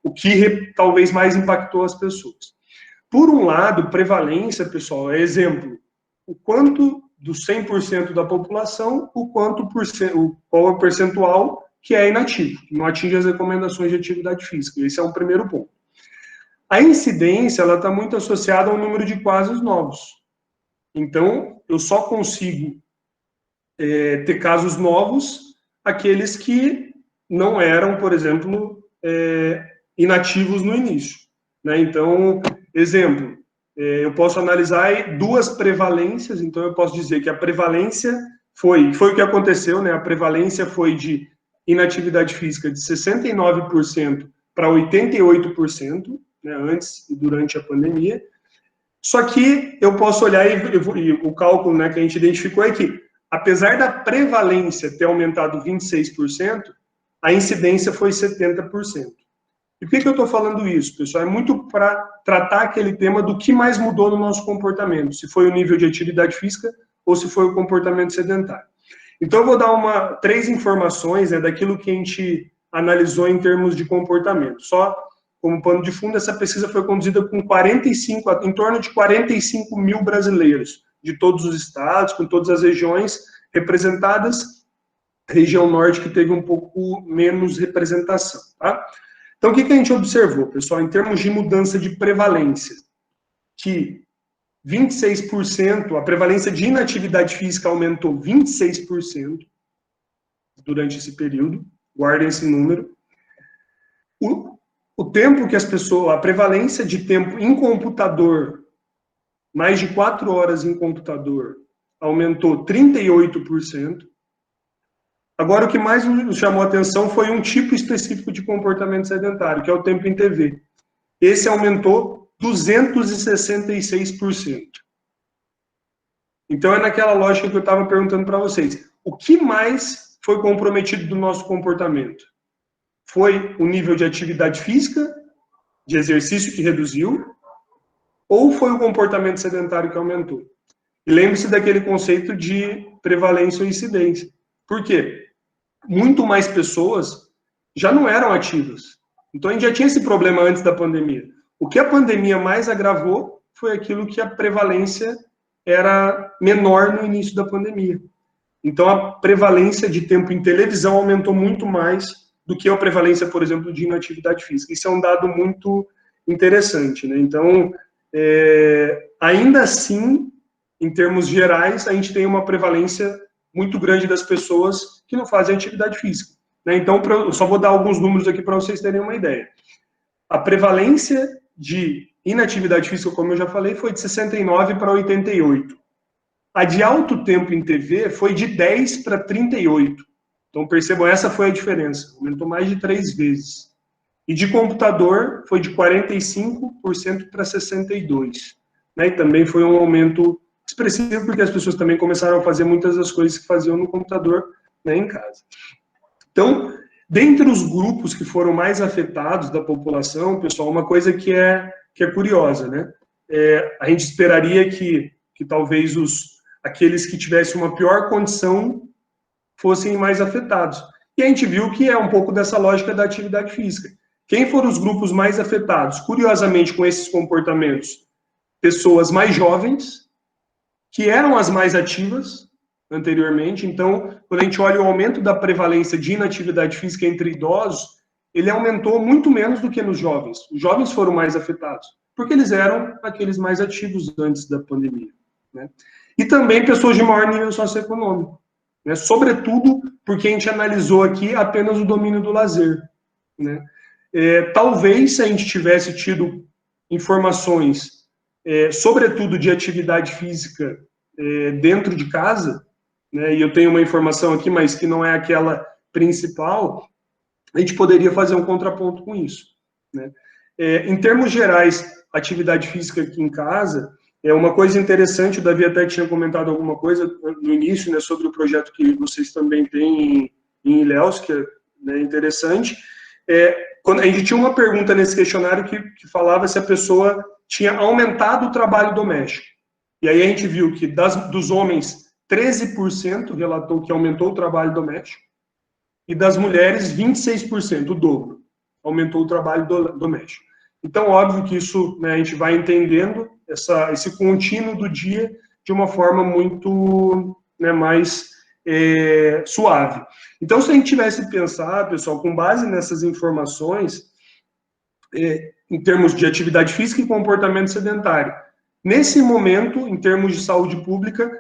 o que talvez mais impactou as pessoas. Por um lado, prevalência, pessoal, é exemplo, o quanto dos 100% da população, qual é o percentual que é inativo, que não atinge as recomendações de atividade física. Esse é um primeiro ponto. A incidência, ela está muito associada ao número de casos novos. Então, eu só consigo ter casos novos, aqueles que não eram, por exemplo, inativos no início, né? Então, exemplo, eu posso analisar duas prevalências, então eu posso dizer que a prevalência foi o que aconteceu, né? A prevalência foi de inatividade física de 69% para 88%, né, antes e durante a pandemia. Só que eu posso olhar e o cálculo, né, que a gente identificou é que, apesar da prevalência ter aumentado 26%, a incidência foi 70%. E por que eu estou falando isso, pessoal? É muito para tratar aquele tema do que mais mudou no nosso comportamento, se foi o nível de atividade física ou se foi o comportamento sedentário. Então, eu vou dar 3 informações, né, daquilo que a gente analisou em termos de comportamento. Só como pano de fundo, essa pesquisa foi conduzida com em torno de 45 mil brasileiros, de todos os estados, com todas as regiões representadas, região norte que teve um pouco menos representação, tá? Então, o que a gente observou, pessoal, em termos de mudança de prevalência? Que 26%, a prevalência de inatividade física aumentou 26% durante esse período, guardem esse número. O tempo que as pessoas, a prevalência de tempo em computador, mais de 4 horas em computador, aumentou 38%. Agora, o que mais nos chamou a atenção foi um tipo específico de comportamento sedentário, que é o tempo em TV. Esse aumentou 266%. Então, é naquela lógica que eu estava perguntando para vocês. O que mais foi comprometido do nosso comportamento? Foi o nível de atividade física, de exercício que reduziu, ou foi o comportamento sedentário que aumentou? E lembre-se daquele conceito de prevalência ou incidência. Por quê? Muito mais pessoas já não eram ativas. Então, a gente já tinha esse problema antes da pandemia. O que a pandemia mais agravou foi aquilo que a prevalência era menor no início da pandemia. Então, a prevalência de tempo em televisão aumentou muito mais do que a prevalência, por exemplo, de inatividade física. Isso é um dado muito interessante, né? Então, ainda assim, em termos gerais, a gente tem uma prevalência muito grande das pessoas que não fazem atividade física, né? Então, eu só vou dar alguns números aqui para vocês terem uma ideia. A prevalência de inatividade física, como eu já falei, foi de 69 para 88. A de alto tempo em TV foi de 10 para 38. Então, percebam, essa foi a diferença. Aumentou mais de 3 vezes. E de computador foi de 45% para 62%. Né? E também foi um aumento expressivo, porque as pessoas também começaram a fazer muitas das coisas que faziam no computador, né, em casa. Então, dentre os grupos que foram mais afetados da população, pessoal, uma coisa que é curiosa, né? A gente esperaria que talvez aqueles que tivessem uma pior condição fossem mais afetados. E a gente viu que é um pouco dessa lógica da atividade física. Quem foram os grupos mais afetados? Curiosamente, com esses comportamentos, pessoas mais jovens, que eram as mais ativas anteriormente. Então, quando a gente olha o aumento da prevalência de inatividade física entre idosos, ele aumentou muito menos do que nos jovens. Os jovens foram mais afetados, porque eles eram aqueles mais ativos antes da pandemia, né? E também pessoas de maior nível socioeconômico, né? Sobretudo porque a gente analisou aqui apenas o domínio do lazer, né? Talvez, se a gente tivesse tido informações, sobretudo de atividade física dentro de casa, né, e eu tenho uma informação aqui, mas que não é aquela principal, a gente poderia fazer um contraponto com isso, né? Em termos gerais, atividade física aqui em casa, é uma coisa interessante, o Davi até tinha comentado alguma coisa no início, né, sobre o projeto que vocês também têm em Ilhéus, que é, né, interessante. Quando a gente tinha uma pergunta nesse questionário que falava se a pessoa tinha aumentado o trabalho doméstico. E aí a gente viu que dos homens, 13% relatou que aumentou o trabalho doméstico, e das mulheres, 26%, o dobro, aumentou o trabalho doméstico. Então, óbvio que isso, né, a gente vai entendendo esse contínuo do dia de uma forma muito, né, mais suave. Então, se a gente tivesse que pensar, pessoal, com base nessas informações, em termos de atividade física e comportamento sedentário, nesse momento, em termos de saúde pública,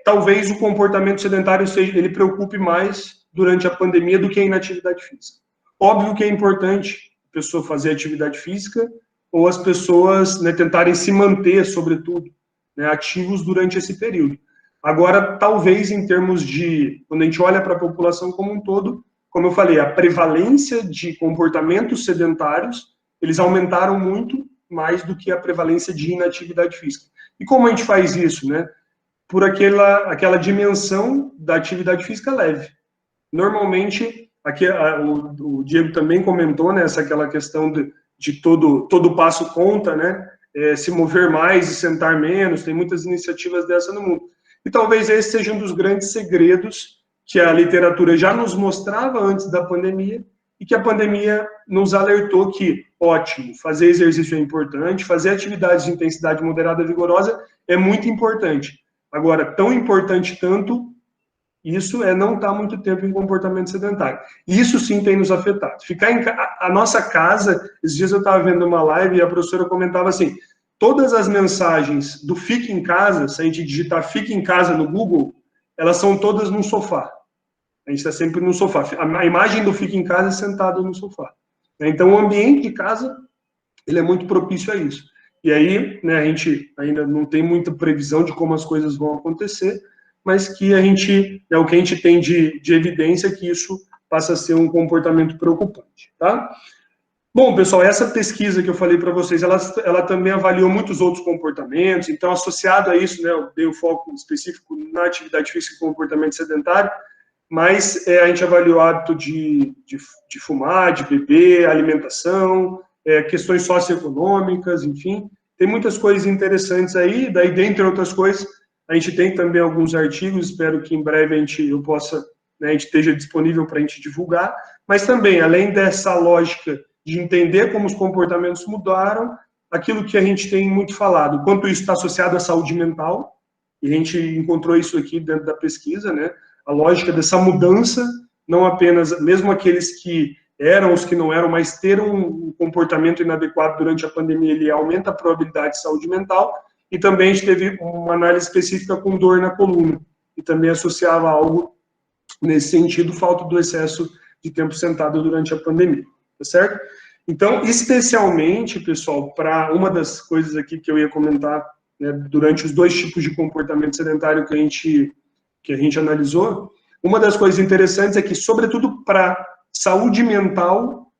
talvez o comportamento sedentário ele preocupe mais durante a pandemia do que a inatividade física. Óbvio que é importante a pessoa fazer atividade física ou as pessoas, né, tentarem se manter, sobretudo, né, ativos durante esse período. Agora, talvez em termos de, quando a gente olha para a população como um todo, como eu falei, a prevalência de comportamentos sedentários, eles aumentaram muito mais do que a prevalência de inatividade física. E como a gente faz isso, né? Por aquela dimensão da atividade física leve. Normalmente, aqui, o Diego também comentou, né, aquela questão de todo passo conta, né, se mover mais e sentar menos, tem muitas iniciativas dessa no mundo. E talvez esse seja um dos grandes segredos que a literatura já nos mostrava antes da pandemia e que a pandemia nos alertou que, ótimo, fazer exercício é importante, fazer atividades de intensidade moderada e vigorosa é muito importante. Agora, tão importante tanto, isso não estar muito tempo em comportamento sedentário. Isso sim tem nos afetado. A nossa casa, esses dias eu estava vendo uma live e a professora comentava assim, todas as mensagens do Fique em Casa, se a gente digitar Fique em Casa no Google, elas são todas num sofá. A gente está sempre no sofá. A imagem do Fique em Casa é sentado no sofá. Então, o ambiente de casa, ele é muito propício a isso. E aí, né, a gente ainda não tem muita previsão de como as coisas vão acontecer, mas que o que a gente tem de evidência é que isso passa a ser um comportamento preocupante, tá? Bom, pessoal, essa pesquisa que eu falei para vocês, ela também avaliou muitos outros comportamentos, então, associado a isso, né, eu dei o foco específico na atividade física e comportamento sedentário, mas a gente avaliou o hábito de fumar, de beber, alimentação, questões socioeconômicas, enfim, tem muitas coisas interessantes aí, daí, dentre outras coisas, a gente tem também alguns artigos, espero que em breve a gente esteja disponível para a gente divulgar, mas também, além dessa lógica de entender como os comportamentos mudaram, aquilo que a gente tem muito falado, quanto isso está associado à saúde mental, e a gente encontrou isso aqui dentro da pesquisa, né? A lógica dessa mudança, não apenas, mesmo aqueles que eram os que não eram, mas ter um comportamento inadequado durante a pandemia, ele aumenta a probabilidade de saúde mental, e também a gente teve uma análise específica com dor na coluna, e também associava algo nesse sentido, falta do excesso de tempo sentado durante a pandemia, tá certo? Então, especialmente, pessoal, para uma das coisas aqui que eu ia comentar, né, durante os dois tipos de comportamento sedentário que a gente analisou, uma das coisas interessantes é que, sobretudo para saúde mental,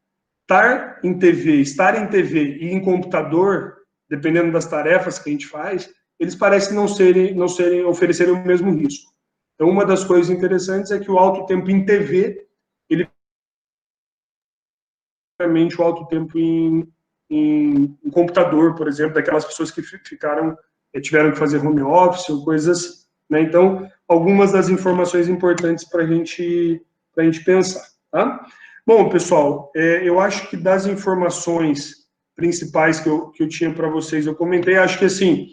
estar em TV e em computador, dependendo das tarefas que a gente faz, eles parecem não oferecerem o mesmo risco. Então, uma das coisas interessantes é que o alto tempo em TV, ele realmente o alto tempo em computador, por exemplo, daquelas pessoas que tiveram que fazer home office ou coisas assim, né? Então, algumas das informações importantes para a gente pensar, tá? Bom, pessoal, eu acho que das informações principais que eu tinha para vocês, eu comentei, acho que, assim,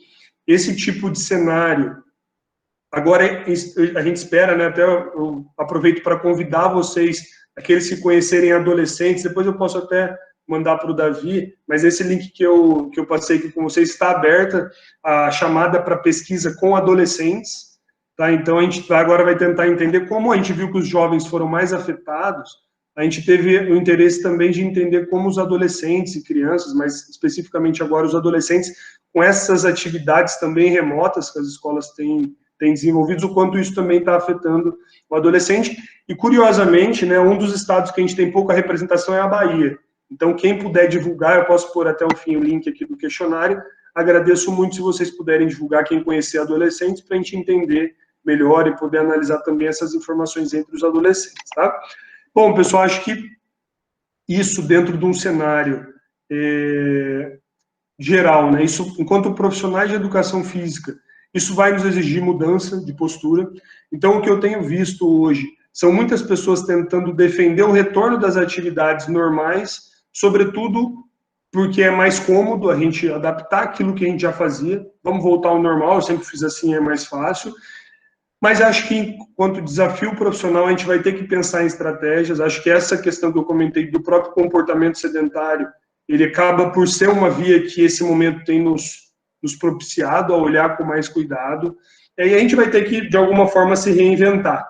esse tipo de cenário, agora a gente espera, né, até eu aproveito para convidar vocês, aqueles que conhecerem adolescentes, depois eu posso até mandar para o Davi, mas esse link que eu passei aqui com vocês está aberta, a chamada para pesquisa com adolescentes, tá? Então a gente agora vai tentar entender como a gente viu que os jovens foram mais afetados, a gente teve o interesse também de entender como os adolescentes e crianças, mas especificamente agora os adolescentes, com essas atividades também remotas que as escolas têm desenvolvido, o quanto isso também está afetando o adolescente. E, curiosamente, né, um dos estados que a gente tem pouca representação é a Bahia. Então, quem puder divulgar, eu posso pôr até o fim o link aqui do questionário. Agradeço muito se vocês puderem divulgar, quem conhecer adolescentes, para a gente entender melhor e poder analisar também essas informações entre os adolescentes, tá? Bom, pessoal, acho que isso dentro de um cenário geral, né? Isso, enquanto profissionais de educação física, isso vai nos exigir mudança de postura. Então, o que eu tenho visto hoje são muitas pessoas tentando defender o retorno das atividades normais, sobretudo porque é mais cômodo a gente adaptar aquilo que a gente já fazia. Vamos voltar ao normal, eu sempre fiz assim, é mais fácil. Mas acho que, enquanto desafio profissional, a gente vai ter que pensar em estratégias. Acho que essa questão que eu comentei do próprio comportamento sedentário, ele acaba por ser uma via que esse momento tem nos propiciado a olhar com mais cuidado. E aí a gente vai ter que, de alguma forma, se reinventar,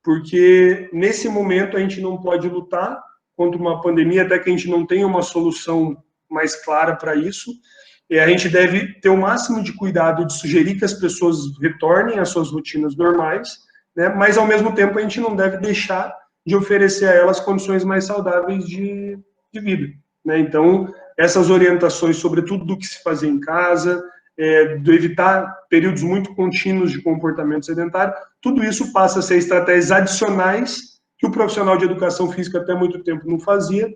porque nesse momento a gente não pode lutar contra uma pandemia até que a gente não tenha uma solução mais clara para isso. E a gente deve ter o máximo de cuidado de sugerir que as pessoas retornem às suas rotinas normais, né? Mas, ao mesmo tempo, a gente não deve deixar de oferecer a elas condições mais saudáveis de vida, né? Então, essas orientações, sobretudo do que se fazer em casa, de evitar períodos muito contínuos de comportamento sedentário, tudo isso passa a ser estratégias adicionais que o profissional de educação física até muito tempo não fazia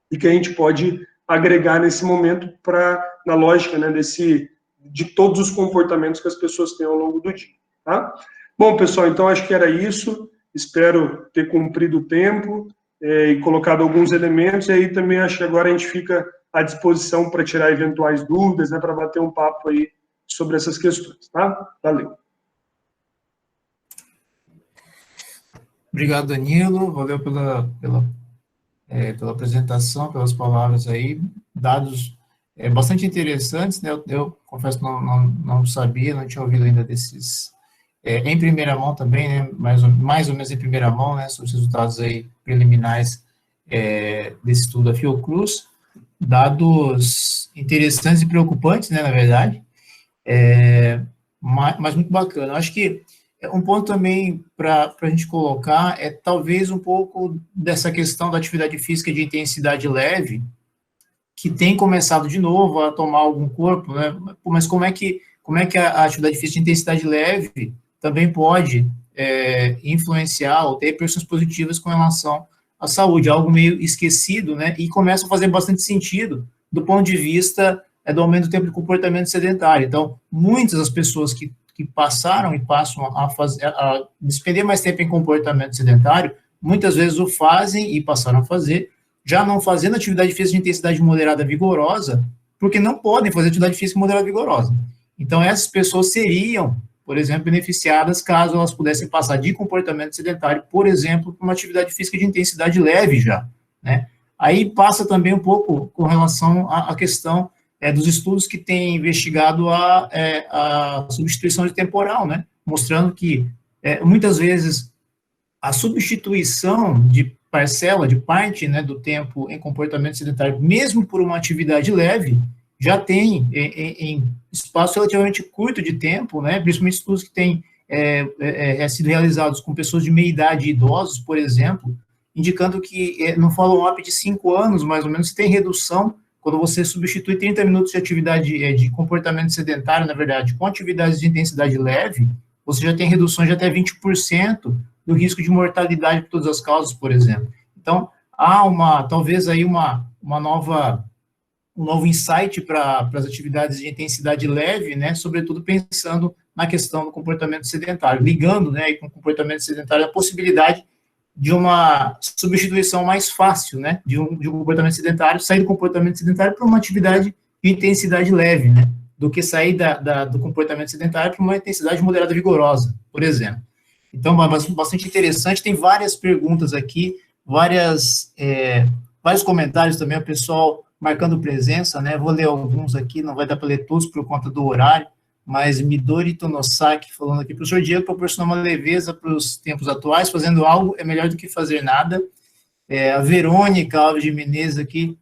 e que a gente pode agregar nesse momento na lógica, né, de todos os comportamentos que as pessoas têm ao longo do dia, tá? Bom, pessoal, então acho que era isso, espero ter cumprido o tempo e colocado alguns elementos, e aí também acho que agora a gente fica à disposição para tirar eventuais dúvidas, né, para bater um papo aí sobre essas questões, tá? Valeu. Obrigado, Danilo, valeu pela apresentação, pelas palavras aí, dados bastante interessantes, né? Eu confesso que não sabia, não tinha ouvido ainda desses, em primeira mão também, né? Mais ou menos em primeira mão, né? Sobre os resultados aí preliminares desse estudo da Fiocruz, dados interessantes e preocupantes, né? Na verdade, mas muito bacana. Eu acho que um ponto também para a gente colocar é talvez um pouco dessa questão da atividade física de intensidade leve, que tem começado de novo a tomar algum corpo, né? Mas como é que a atividade física de intensidade leve também pode influenciar ou ter repercussões positivas com relação à saúde, algo meio esquecido, né? E começa a fazer bastante sentido do ponto de vista do aumento do tempo de comportamento sedentário. Então, muitas das pessoas que passaram e passam a despender mais tempo em comportamento sedentário, muitas vezes o fazem e passaram a fazer, já não fazendo atividade física de intensidade moderada vigorosa, porque não podem fazer atividade física moderada vigorosa. Então, essas pessoas seriam, por exemplo, beneficiadas caso elas pudessem passar de comportamento sedentário, por exemplo, para uma atividade física de intensidade leve já, né? Aí passa também um pouco com relação à questão dos estudos que têm investigado a substituição de temporal, né? Mostrando que, muitas vezes, a substituição de parcela, de parte, né, do tempo em comportamento sedentário, mesmo por uma atividade leve, já tem, em espaço relativamente curto de tempo, né, principalmente estudos que têm sido realizados com pessoas de meia idade e idosos, por exemplo, indicando que no follow-up de 5 anos, mais ou menos, se tem redução quando você substitui 30 minutos de atividade de comportamento sedentário, na verdade, com atividades de intensidade leve, você já tem reduções de até 20% do risco de mortalidade por todas as causas, por exemplo. Então, há talvez aí um novo insight para as atividades de intensidade leve, né, sobretudo pensando na questão do comportamento sedentário, ligando, né, com o comportamento sedentário a possibilidade de uma substituição mais fácil, né, de um comportamento sedentário, sair do comportamento sedentário para uma atividade de intensidade leve, né, do que sair do comportamento sedentário para uma intensidade moderada vigorosa, por exemplo. Então, bastante interessante, tem várias perguntas aqui, vários comentários também, o pessoal marcando presença, né, vou ler alguns aqui, não vai dar para ler todos por conta do horário, mas Midori Tonosaki falando aqui, professor Diego proporcionou uma leveza para os tempos atuais, fazendo algo é melhor do que fazer nada. A Verônica Alves de Menezes aqui,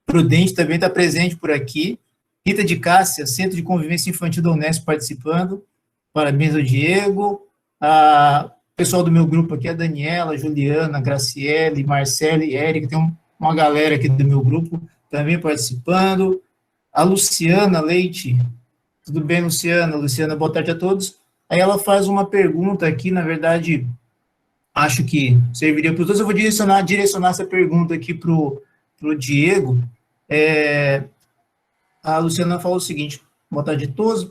Prudente, também está presente por aqui. Rita de Cássia, Centro de Convivência Infantil da Unesp, participando. Parabéns ao Diego. O pessoal do meu grupo aqui, a Daniela, Juliana, Graciele, Marcele, Érica, tem uma galera aqui do meu grupo também participando. A Luciana Leite, tudo bem, Luciana? Luciana, boa tarde a todos. Aí ela faz uma pergunta aqui, na verdade, acho que serviria para todos. Eu vou direcionar essa pergunta aqui para o Diego. A Luciana falou o seguinte: boa tarde a todos,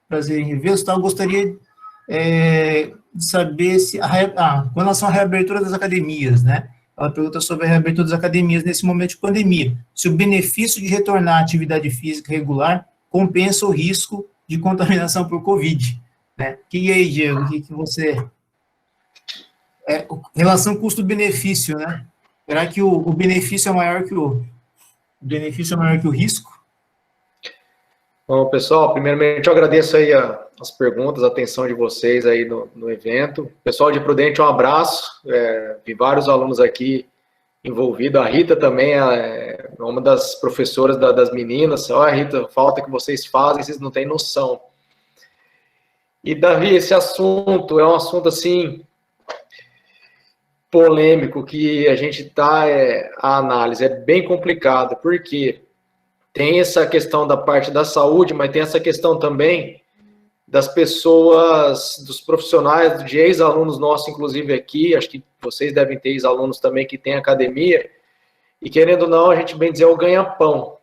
prazer em revê-los. Eu gostaria de saber se, com relação à reabertura das academias, né? Ela pergunta sobre a reabertura das academias nesse momento de pandemia, se o benefício de retornar à atividade física regular compensa o risco de contaminação por Covid, né? E aí, Diego, o que você... relação custo-benefício, né? Será que o benefício é maior que o risco? Bom, pessoal, primeiramente eu agradeço aí as perguntas, a atenção de vocês aí no evento. Pessoal de Prudente, um abraço. Vi vários alunos aqui envolvidos. A Rita também é uma das professoras das meninas. Olha, Rita, falta que vocês fazem, vocês não têm noção. E, Davi, esse assunto é um assunto, assim, polêmico, que a gente está a análise. É bem complicado, porque tem essa questão da parte da saúde, mas tem essa questão também das pessoas, dos profissionais, de ex-alunos nossos, inclusive aqui, acho que vocês devem ter ex-alunos também que têm academia, e querendo ou não, a gente bem dizer, é o ganha-pão. O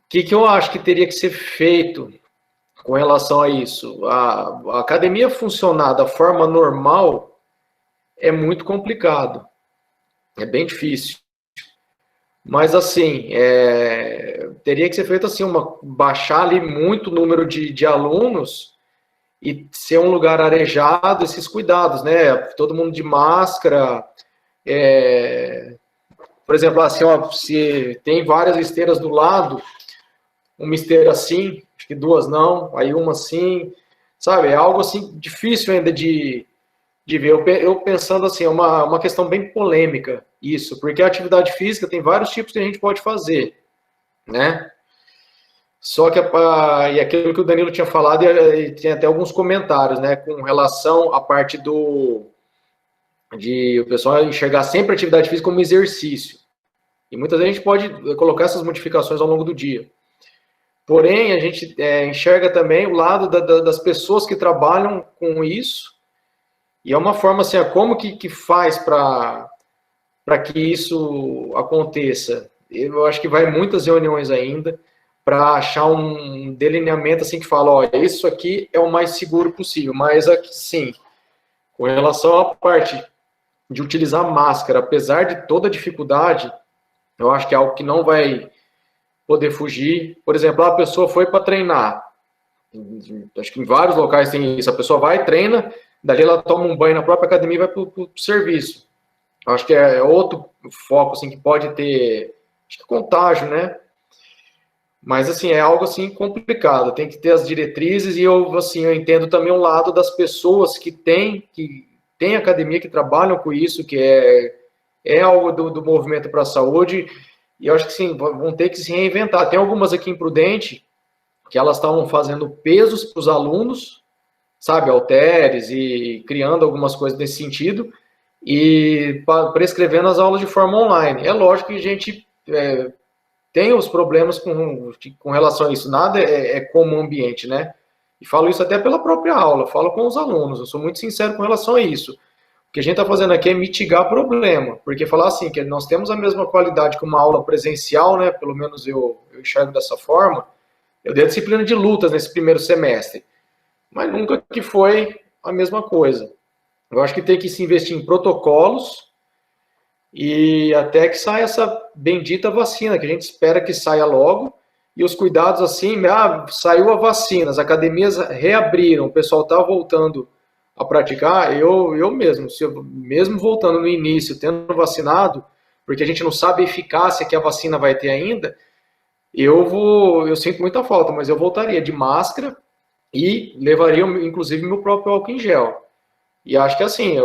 que eu acho que teria que ser feito com relação a isso? A academia funcionar da forma normal é muito complicado, é bem difícil. Mas, assim, teria que ser feito assim, baixar ali muito o número de alunos e ser um lugar arejado, esses cuidados, né? Todo mundo de máscara. Por exemplo, assim, se tem várias esteiras do lado, uma esteira assim, acho que duas não, aí uma assim, sabe? É algo assim difícil ainda de ver. Eu pensando assim, é uma questão bem polêmica isso, porque a atividade física tem vários tipos que a gente pode fazer, né? Só que, e aquilo que o Danilo tinha falado, e tem até alguns comentários, né, com relação à parte de o pessoal enxergar sempre a atividade física como exercício. E muitas vezes a gente pode colocar essas modificações ao longo do dia. Porém, a gente enxerga também o lado das pessoas que trabalham com isso, e é uma forma assim, como que faz para que isso aconteça? Eu acho que vai muitas reuniões ainda para achar um delineamento assim que fala, ó, isso aqui é o mais seguro possível, mas aqui sim, com relação à parte de utilizar máscara, apesar de toda a dificuldade, eu acho que é algo que não vai poder fugir. Por exemplo, a pessoa foi para treinar, acho que em vários locais tem isso, a pessoa vai, treina, dali ela toma um banho na própria academia e vai para o serviço. Acho que é outro foco, assim, que pode ter, acho que contágio, né? Mas, assim, é algo, assim, complicado. Tem que ter as diretrizes e eu entendo também o lado das pessoas que têm academia, que trabalham com isso, que é algo do movimento para a saúde, e eu acho que, sim, vão ter que se reinventar. Tem algumas aqui em Prudente que elas estavam fazendo pesos para os alunos, sabe, halteres e criando algumas coisas nesse sentido, e prescrevendo as aulas de forma online. É lógico que a gente tem os problemas com relação a isso. Nada é como ambiente, né? E falo isso até pela própria aula, falo com os alunos, eu sou muito sincero com relação a isso. O que a gente está fazendo aqui é mitigar problema, porque falar assim, que nós temos a mesma qualidade que uma aula presencial, né? Pelo menos eu enxergo dessa forma. Eu dei a disciplina de lutas nesse primeiro semestre, mas nunca que foi a mesma coisa. Eu acho que tem que se investir em protocolos e até que saia essa bendita vacina, que a gente espera que saia logo, e os cuidados assim, saiu a vacina, as academias reabriram, o pessoal está voltando a praticar, eu mesmo, mesmo voltando no início, tendo vacinado, porque a gente não sabe a eficácia que a vacina vai ter ainda, eu sinto muita falta, mas eu voltaria de máscara e levaria, inclusive, meu próprio álcool em gel. E acho que assim,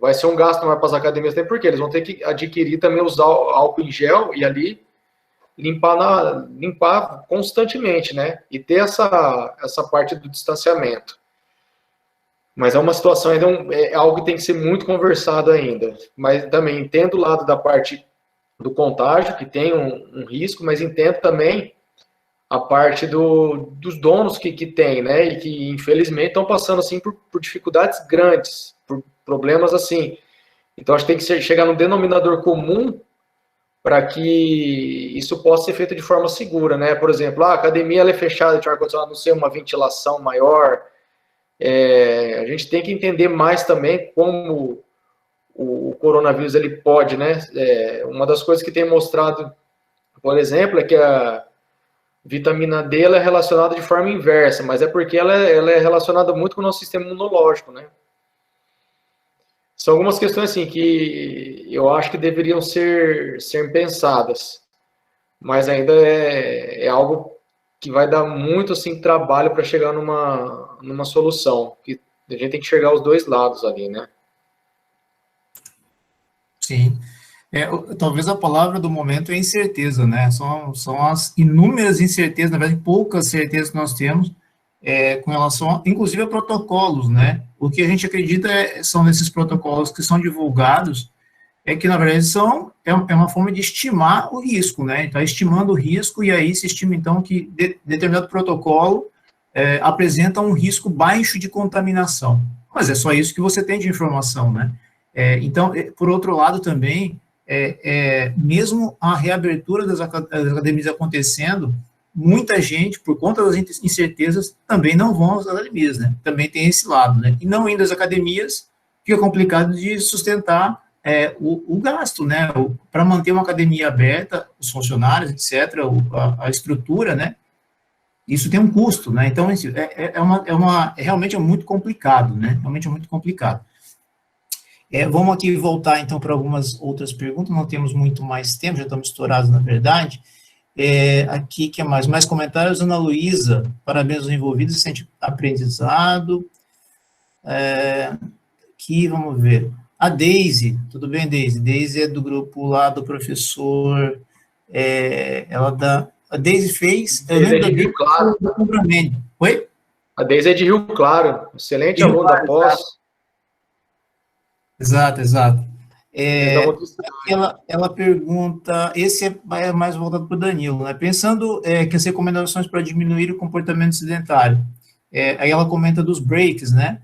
vai ser um gasto maior para as academias, tem porque eles vão ter que adquirir também, usar álcool em gel e ali limpar constantemente, né? E ter essa parte do distanciamento. Mas é uma situação ainda, é algo que tem que ser muito conversado ainda. Mas também entendo o lado da parte do contágio, que tem um risco, mas entendo também a parte dos donos que tem, né? E que, infelizmente, estão passando, assim, por dificuldades grandes, por problemas, assim. Então, acho que tem que chegar no denominador comum para que isso possa ser feito de forma segura, né? Por exemplo, a academia ela é fechada, de ar-condicionado, não ser uma ventilação maior. A gente tem que entender mais também como o coronavírus ele pode, né? Uma das coisas que tem mostrado, por exemplo, é que a vitamina D ela é relacionada de forma inversa, mas é porque ela é relacionada muito com o nosso sistema imunológico, né? São algumas questões assim que eu acho que deveriam ser pensadas, mas ainda é algo que vai dar muito assim trabalho para chegar numa solução. Que a gente tem que enxergar os dois lados ali, né? Sim. Talvez a palavra do momento é incerteza, né? São as inúmeras incertezas, na verdade, poucas certezas que nós temos com relação, inclusive, a protocolos, né? O que a gente acredita são nesses protocolos que são divulgados, que, na verdade, é uma forma de estimar o risco, né? Então, estimando o risco, e aí se estima, então, que determinado protocolo apresenta um risco baixo de contaminação. Mas é só isso que você tem de informação, né? Então, por outro lado, também, mesmo a reabertura das academias acontecendo, muita gente, por conta das incertezas, também não vão às academias, né? Também tem esse lado, né? E não indo às academias, fica complicado de sustentar o gasto, né? Para manter uma academia aberta, os funcionários, etc., a estrutura, né? Isso tem um custo, né? Então, realmente é muito complicado, né? Realmente é muito complicado. Vamos aqui voltar, então, para algumas outras perguntas, não temos muito mais tempo, já estamos estourados, na verdade. Aqui, que é mais? Mais comentários, Ana Luísa, parabéns aos envolvidos, sente aprendizado. Aqui, vamos ver. A Deise, tudo bem, Deise? Deise é do grupo lá do professor, a Deise fez... A Deise é de Rio Claro. Oi? A Deise é de Rio Claro, excelente aluno da pós. Exato. Ela pergunta, esse é mais voltado para o Danilo, né? Pensando que as recomendações para diminuir o comportamento sedentário, aí ela comenta dos breaks, né?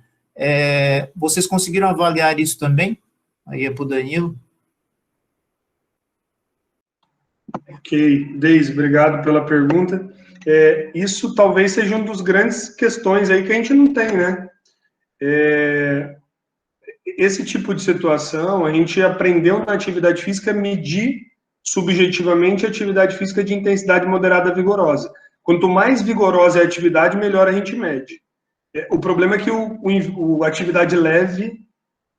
Vocês conseguiram avaliar isso também? Aí é para o Danilo. Ok, Deise, obrigado pela pergunta. Isso talvez seja uma das grandes questões aí que a gente não tem, né? Esse tipo de situação, a gente aprendeu na atividade física a medir subjetivamente a atividade física de intensidade moderada vigorosa. Quanto mais vigorosa é a atividade, melhor a gente mede. O problema é que a atividade leve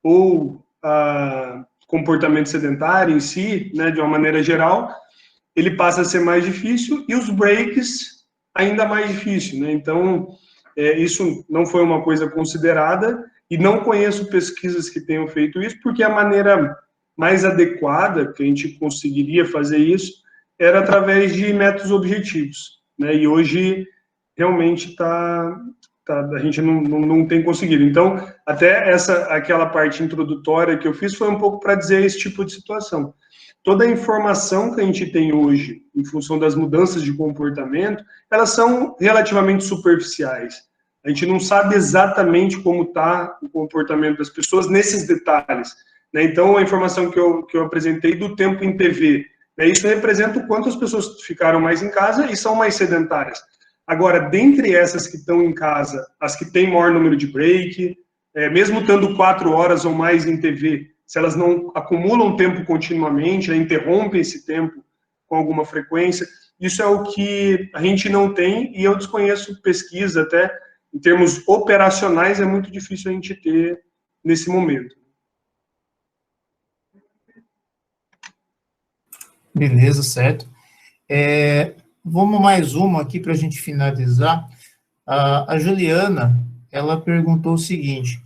ou a comportamento sedentário em si, né, de uma maneira geral, ele passa a ser mais difícil e os breaks ainda mais difícil, né? Então, isso não foi uma coisa considerada e não conheço pesquisas que tenham feito isso, porque a maneira mais adequada que a gente conseguiria fazer isso era através de métodos objetivos, né? E hoje realmente a gente não tem conseguido. Então, até aquela parte introdutória que eu fiz foi um pouco para dizer esse tipo de situação. Toda a informação que a gente tem hoje, em função das mudanças de comportamento, elas são relativamente superficiais. A gente não sabe exatamente como está o comportamento das pessoas nesses detalhes, né? Então, a informação que eu apresentei do tempo em TV, né, isso representa o quanto as pessoas ficaram mais em casa e são mais sedentárias. Agora, dentre essas que estão em casa, as que têm maior número de break, mesmo estando 4 horas ou mais em TV, se elas não acumulam tempo continuamente, né, interrompem esse tempo com alguma frequência, isso é o que a gente não tem, e eu desconheço pesquisa até, em termos operacionais, é muito difícil a gente ter nesse momento. Beleza, certo. Vamos mais uma aqui para a gente finalizar. A Juliana, ela perguntou o seguinte,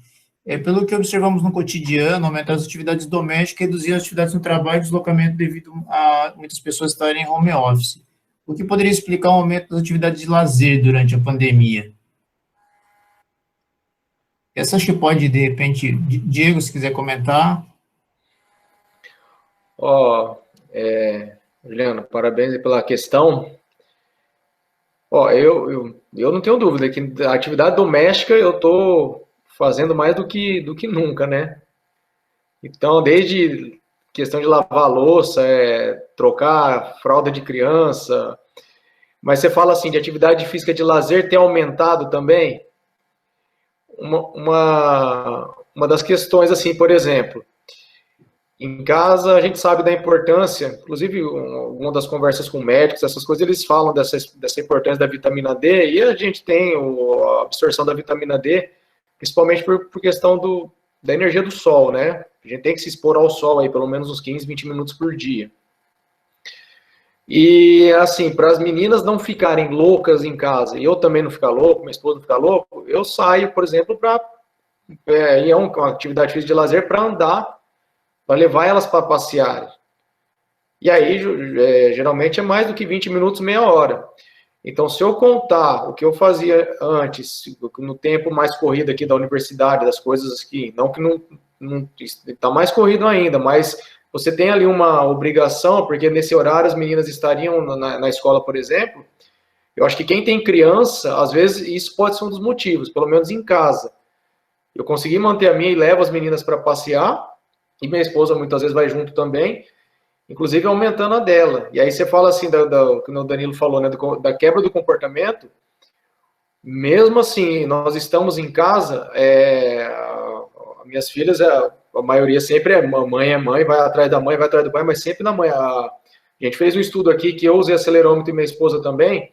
Pelo que observamos no cotidiano, aumentar as atividades domésticas, reduzir as atividades no trabalho e deslocamento devido a muitas pessoas estarem em home office. O que poderia explicar o aumento das atividades de lazer durante a pandemia? Essa acho que pode, de repente, Diego, se quiser comentar. Juliano, parabéns pela questão. Eu não tenho dúvida que a atividade doméstica eu estou fazendo mais do que nunca, né? Então, desde questão de lavar a louça, trocar fralda de criança, mas você fala assim, de atividade física de lazer ter aumentado também. Uma das questões, assim, por exemplo, em casa a gente sabe da importância, inclusive uma das conversas com médicos, essas coisas, eles falam dessa importância da vitamina D, e a gente tem a absorção da vitamina D, principalmente por questão da energia do sol, né? A gente tem que se expor ao sol aí pelo menos uns 15, 20 minutos por dia. E, assim, para as meninas não ficarem loucas em casa, e eu também não ficar louco, minha esposa não ficar louco, eu saio, por exemplo, para ir a uma atividade física de lazer para andar, para levar elas para passear. E aí, geralmente, é mais do que 20 minutos, meia hora. Então, se eu contar o que eu fazia antes, no tempo mais corrido aqui da universidade, das coisas que não está mais corrido ainda, mas você tem ali uma obrigação, porque nesse horário as meninas estariam na escola, por exemplo. Eu acho que quem tem criança, às vezes, isso pode ser um dos motivos, pelo menos em casa. Eu consegui manter a minha e levo as meninas para passear, e minha esposa muitas vezes vai junto também, inclusive aumentando a dela. E aí você fala assim, como o Danilo falou, né, da quebra do comportamento. Mesmo assim, nós estamos em casa, minhas filhas, a maioria sempre é mãe, vai atrás da mãe, vai atrás do pai, mas sempre na mãe. A gente fez um estudo aqui que eu usei acelerômetro e minha esposa também.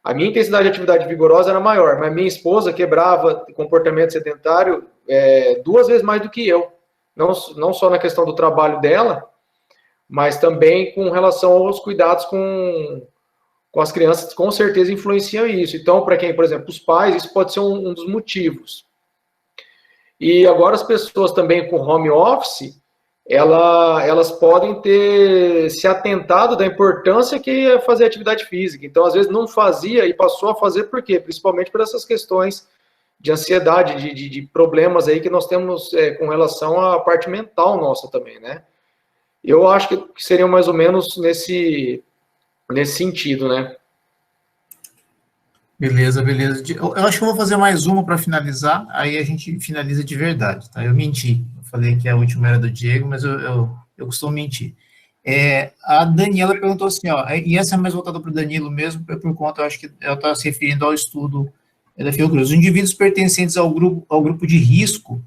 A minha intensidade de atividade vigorosa era maior, mas minha esposa quebrava comportamento sedentário 2 vezes mais do que eu. Não só na questão do trabalho dela, mas também com relação aos cuidados com as crianças, com certeza influenciam isso. Então, para quem, por exemplo, os pais, isso pode ser um dos motivos. E agora as pessoas também com home office, elas podem ter se atentado da importância que é fazer atividade física. Então, às vezes, não fazia e passou a fazer por quê? Principalmente por essas questões de ansiedade, de problemas aí que nós temos com relação à parte mental nossa também, né? Eu acho que seriam mais ou menos nesse sentido, né? Beleza. Eu acho que eu vou fazer mais uma para finalizar, aí a gente finaliza de verdade, tá? Eu menti. Eu falei que a última era do Diego, mas eu costumo mentir. A Daniela perguntou assim, e essa é mais voltada para o Danilo mesmo, por conta, eu acho que ela está se referindo ao estudo da Fiocruz. Os indivíduos pertencentes ao grupo de risco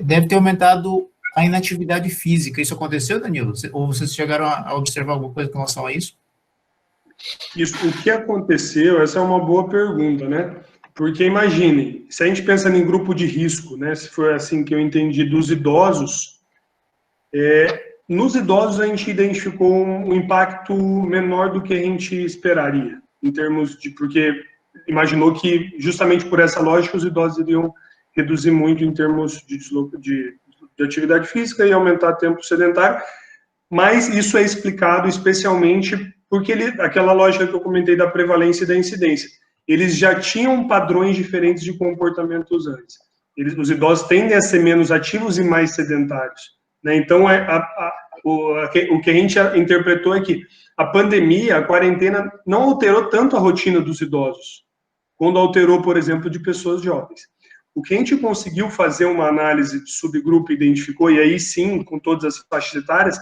deve ter aumentado a inatividade física. Isso aconteceu, Danilo? Ou vocês chegaram a observar alguma coisa com relação a isso? Isso, o que aconteceu, essa é uma boa pergunta, né? Porque imagine, se a gente pensa em grupo de risco, né? Se for assim que eu entendi, dos idosos, nos idosos a gente identificou um impacto menor do que a gente esperaria, em termos de, porque imaginou que justamente por essa lógica os idosos iriam reduzir muito em termos de atividade física e aumentar tempo sedentário, mas isso é explicado especialmente porque aquela lógica que eu comentei da prevalência e da incidência, eles já tinham padrões diferentes de comportamentos antes. Os idosos tendem a ser menos ativos e mais sedentários, né? Então, o que a gente interpretou é que a pandemia, a quarentena, não alterou tanto a rotina dos idosos, quando alterou, por exemplo, de pessoas jovens. O que a gente conseguiu fazer uma análise de subgrupo, identificou, e aí sim, com todas as faixas etárias,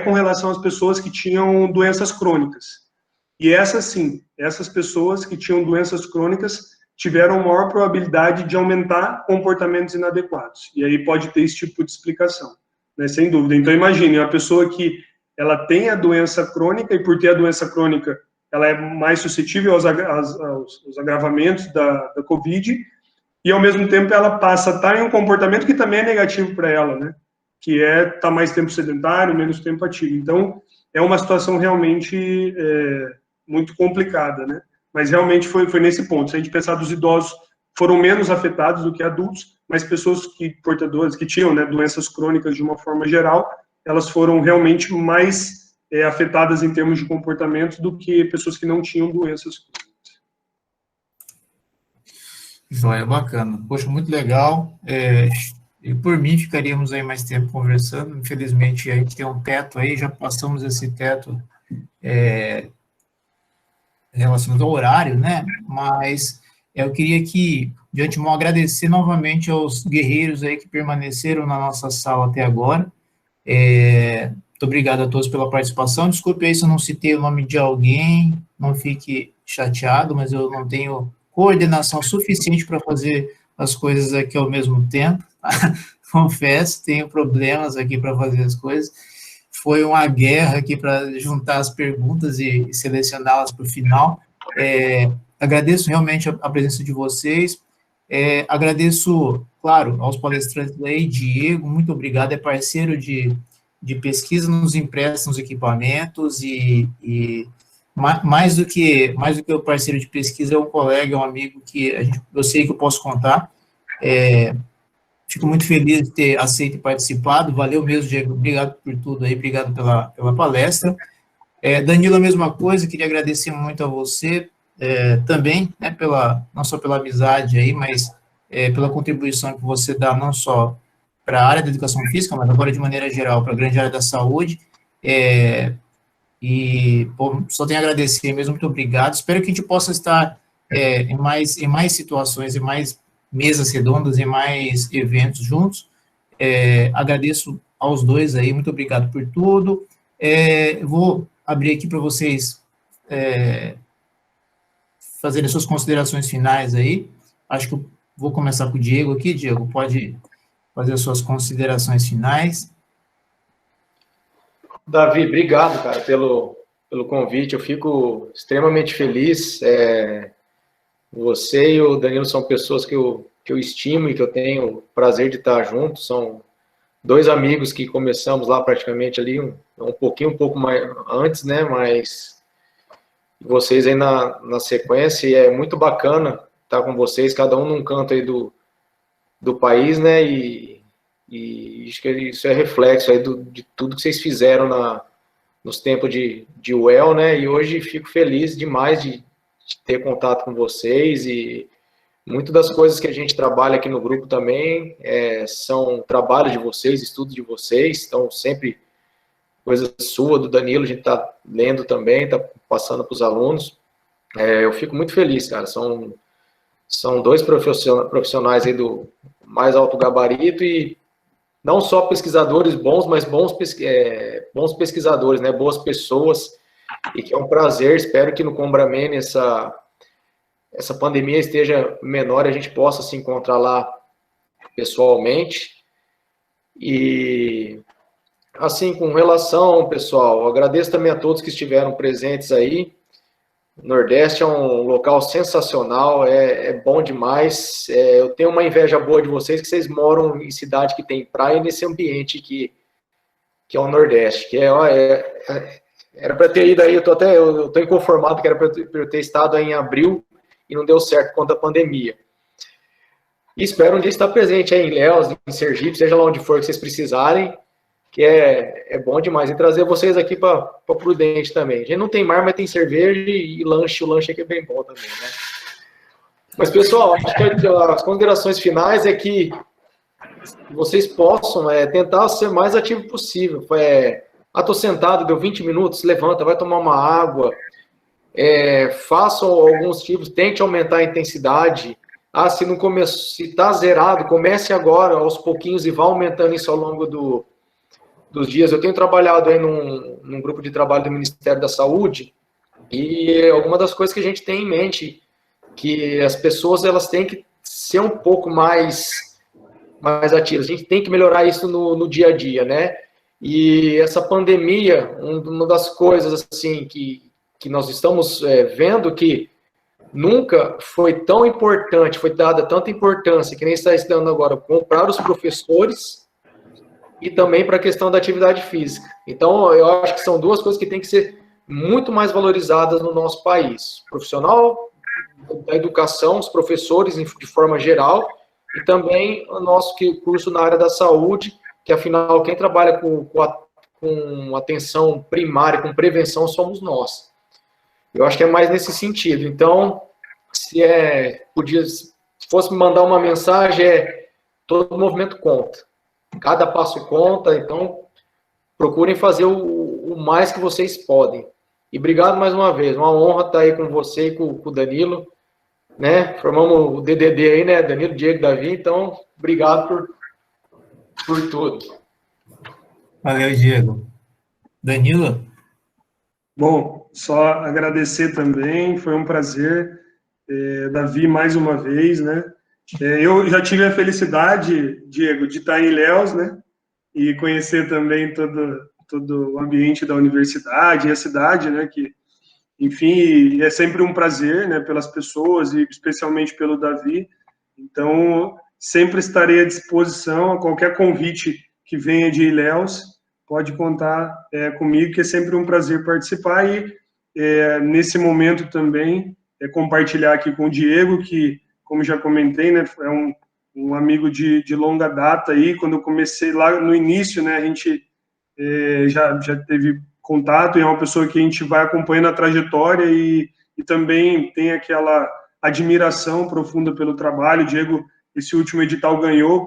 com relação às pessoas que tinham doenças crônicas. E essas pessoas que tinham doenças crônicas tiveram maior probabilidade de aumentar comportamentos inadequados. E aí pode ter esse tipo de explicação, né, sem dúvida. Então, imagine, uma pessoa que ela tem a doença crônica, e por ter a doença crônica, ela é mais suscetível aos agravamentos da Covid, e ao mesmo tempo ela passa a estar em um comportamento que também é negativo para ela, né? Que estar mais tempo sedentário, menos tempo ativo. Então, é uma situação realmente muito complicada, né? Mas realmente foi nesse ponto. Se a gente pensar dos idosos, foram menos afetados do que adultos, mas pessoas portadoras, que tinham, né, doenças crônicas de uma forma geral, elas foram realmente mais afetadas em termos de comportamento do que pessoas que não tinham doenças crônicas. Joia, bacana. Poxa, muito legal. E por mim, ficaríamos aí mais tempo conversando. Infelizmente, a gente tem um teto aí, já passamos esse teto relacionado ao horário, né? Mas eu queria que, de antemão, agradecer novamente aos guerreiros aí que permaneceram na nossa sala até agora. Muito obrigado a todos pela participação. Desculpe aí se eu não citei o nome de alguém, não fique chateado, mas eu não tenho coordenação suficiente para fazer as coisas aqui ao mesmo tempo. Confesso, tenho problemas aqui para fazer as coisas. Foi uma guerra aqui para juntar as perguntas e selecioná-las para o final. Agradeço realmente a presença de vocês. Agradeço, claro, aos palestrantes aí, Diego, muito obrigado, é parceiro de pesquisa, nos empresta os equipamentos e mais do que o parceiro de pesquisa, é um colega, é um amigo que eu sei que eu posso contar. Fico muito feliz de ter aceito e participado. Valeu mesmo, Diego. Obrigado por tudo aí, obrigado pela palestra. Danilo, a mesma coisa, queria agradecer muito a você também, né, não só pela amizade aí, mas pela contribuição que você dá não só para a área da educação física, mas agora de maneira geral, para a grande área da saúde. Só tenho a agradecer mesmo, muito obrigado. Espero que a gente possa estar em mais situações, em mais mesas redondas, em mais eventos juntos. Agradeço aos dois aí, muito obrigado por tudo. Vou abrir aqui para vocês fazerem suas considerações finais aí. Acho que eu vou começar com o Diego aqui. Diego, pode fazer as suas considerações finais. Davi, obrigado, cara, pelo convite. Eu fico extremamente feliz. Você e o Danilo são pessoas que eu estimo e que eu tenho o prazer de estar juntos. São dois amigos que começamos lá praticamente ali um pouco mais antes, né? Mas vocês aí na sequência, e é muito bacana estar com vocês, cada um num canto aí do país, né? E acho que isso é reflexo aí de tudo que vocês fizeram nos tempos de UEL, né? E hoje fico feliz demais de ter contato com vocês, e muitas das coisas que a gente trabalha aqui no grupo também são trabalho de vocês, estudo de vocês, então sempre coisa sua, do Danilo, a gente está lendo também, está passando para os alunos. Eu fico muito feliz, cara, são dois profissionais aí do mais alto gabarito, e não só pesquisadores bons, mas bons pesquisadores, né, boas pessoas, e que é um prazer. Espero que no Combramene essa pandemia esteja menor, a gente possa se encontrar lá pessoalmente. E, assim, com relação, pessoal, agradeço também a todos que estiveram presentes aí. O Nordeste é um local sensacional, é bom demais. Eu tenho uma inveja boa de vocês, que vocês moram em cidade que tem praia, nesse ambiente que é o Nordeste, que era para ter ido aí, eu tô inconformado que era para eu ter estado aí em abril e não deu certo por conta da pandemia. E espero um dia estar presente aí em Ilhéus, em Sergipe, seja lá onde for que vocês precisarem, que é bom demais. E trazer vocês aqui para Prudente também. A gente não tem mar, mas tem cerveja e lanche. O lanche aqui é bem bom também, né? Mas, pessoal, acho que as considerações finais é que vocês possam tentar ser o mais ativo possível. Tô sentado, deu 20 minutos, levanta, vai tomar uma água. Façam alguns tipos, tente aumentar a intensidade. Se está zerado, comece agora, aos pouquinhos, e vá aumentando isso ao longo dos dias. Eu tenho trabalhado aí num grupo de trabalho do Ministério da Saúde, e alguma das coisas que a gente tem em mente, que as pessoas elas têm que ser um pouco mais ativas. A gente tem que melhorar isso no dia a dia, né? E essa pandemia, uma das coisas assim que nós estamos vendo, que nunca foi tão importante, foi dada tanta importância, que nem está estudando agora, comprar os professores, e também para a questão da atividade física. Então, eu acho que são duas coisas que têm que ser muito mais valorizadas no nosso país. O profissional da educação, os professores de forma geral, e também o nosso curso na área da saúde, que afinal quem trabalha com atenção primária, com prevenção, somos nós. Eu acho que é mais nesse sentido. Então, se fosse me mandar uma mensagem, todo movimento conta. Cada passo conta, então procurem fazer o mais que vocês podem. E obrigado mais uma vez, uma honra estar aí com você e com o Danilo, né? Formamos o DDD aí, né? Danilo, Diego, Davi, então obrigado por tudo. Valeu, Diego. Danilo? Bom, só agradecer também, foi um prazer, Davi, mais uma vez, né? Eu já tive a felicidade, Diego, de estar em Ilhéus, né? E conhecer também todo o ambiente da universidade e a cidade, né? Que, enfim, é sempre um prazer, né? Pelas pessoas e especialmente pelo Davi. Então, sempre estarei à disposição a qualquer convite que venha de Ilhéus. Pode contar comigo, que é sempre um prazer participar e, nesse momento também, compartilhar aqui com o Diego, que, como já comentei, né, é um amigo de longa data aí. Quando eu comecei lá no início, né, a gente já teve contato, e é uma pessoa que a gente vai acompanhando a trajetória e também tem aquela admiração profunda pelo trabalho. O Diego, esse último edital ganhou,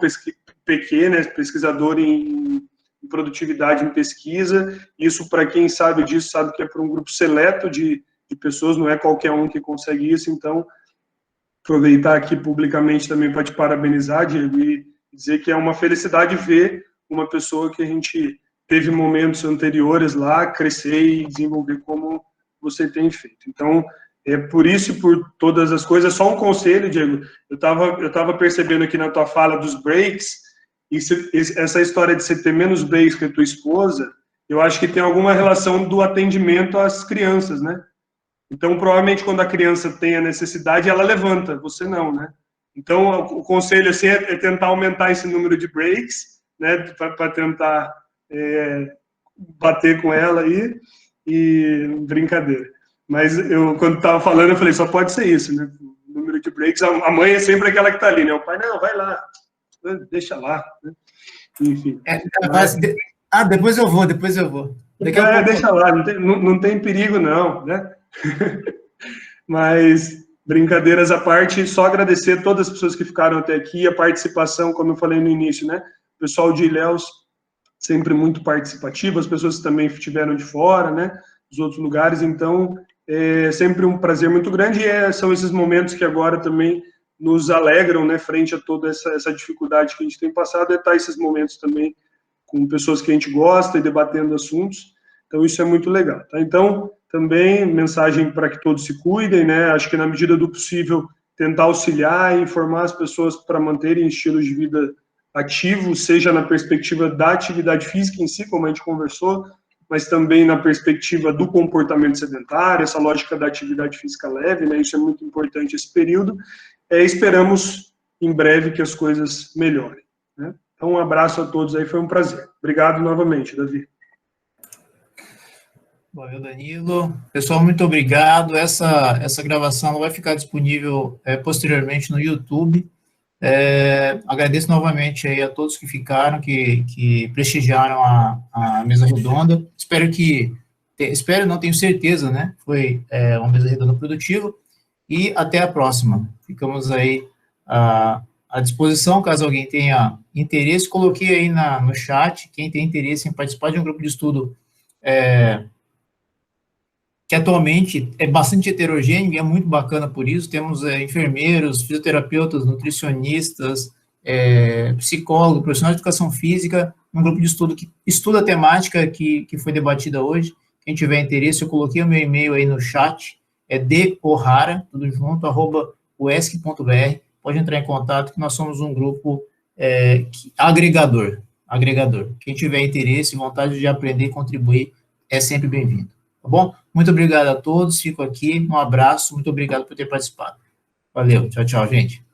PQ, né, pesquisador em produtividade em pesquisa. Isso, para quem sabe disso, sabe que é para um grupo seleto de pessoas, não é qualquer um que consegue isso. Então, aproveitar aqui publicamente também para te parabenizar, Diego, e dizer que é uma felicidade ver uma pessoa que a gente teve momentos anteriores lá crescer e desenvolver como você tem feito. Então, por isso e por todas as coisas, só um conselho, Diego, eu tava percebendo aqui na tua fala dos breaks, e essa história de você ter menos breaks que a tua esposa, eu acho que tem alguma relação do atendimento às crianças, né? Então, provavelmente, quando a criança tem a necessidade, ela levanta, você não, né? Então, o conselho, assim, é tentar aumentar esse número de breaks, né? Para tentar bater com ela aí, e brincadeira. Mas eu, quando estava falando, eu falei, só pode ser isso, né? O número de breaks, a mãe é sempre aquela que está ali, né? O pai, não, vai lá, deixa lá, né? Enfim. Depois eu vou. Daqui a pouco... Deixa lá, não tem perigo não, né? Mas, brincadeiras à parte, só agradecer a todas as pessoas que ficaram até aqui, a participação, como eu falei no início, né? O pessoal de Ilhéus, sempre muito participativo, as pessoas que também estiveram de fora, né? Dos outros lugares, então, é sempre um prazer muito grande, e são esses momentos que agora também nos alegram, né? Frente a toda essa dificuldade que a gente tem passado, estar esses momentos também com pessoas que a gente gosta e debatendo assuntos. Então, isso é muito legal, tá? Então, também, mensagem para que todos se cuidem, né? Acho que, na medida do possível, tentar auxiliar e informar as pessoas para manterem estilos de vida ativos, seja na perspectiva da atividade física em si, como a gente conversou, mas também na perspectiva do comportamento sedentário, essa lógica da atividade física leve, né? Isso é muito importante esse período. Esperamos, em breve, que as coisas melhorem, né? Então, um abraço a todos aí, foi um prazer. Obrigado novamente, Davi. Valeu, Danilo. Pessoal, muito obrigado. Essa gravação vai ficar disponível posteriormente no YouTube. Agradeço novamente aí a todos que ficaram, que prestigiaram a mesa redonda. Espero, não tenho certeza, né? Foi uma mesa redonda produtiva. E até a próxima. Ficamos aí à disposição, caso alguém tenha interesse. Coloquei aí no chat, quem tem interesse em participar de um grupo de estudo que atualmente é bastante heterogêneo e é muito bacana por isso. Temos enfermeiros, fisioterapeutas, nutricionistas, psicólogos, profissionais de educação física, um grupo de estudo que estuda a temática que foi debatida hoje. Quem tiver interesse, eu coloquei o meu e-mail aí no chat, @deohara, tudo junto, @uesc.br. Pode entrar em contato, que nós somos um grupo agregador. Quem tiver interesse, vontade de aprender e contribuir, é sempre bem-vindo. Tá bom? Muito obrigado a todos, fico aqui, um abraço, muito obrigado por ter participado. Valeu, tchau, tchau, gente.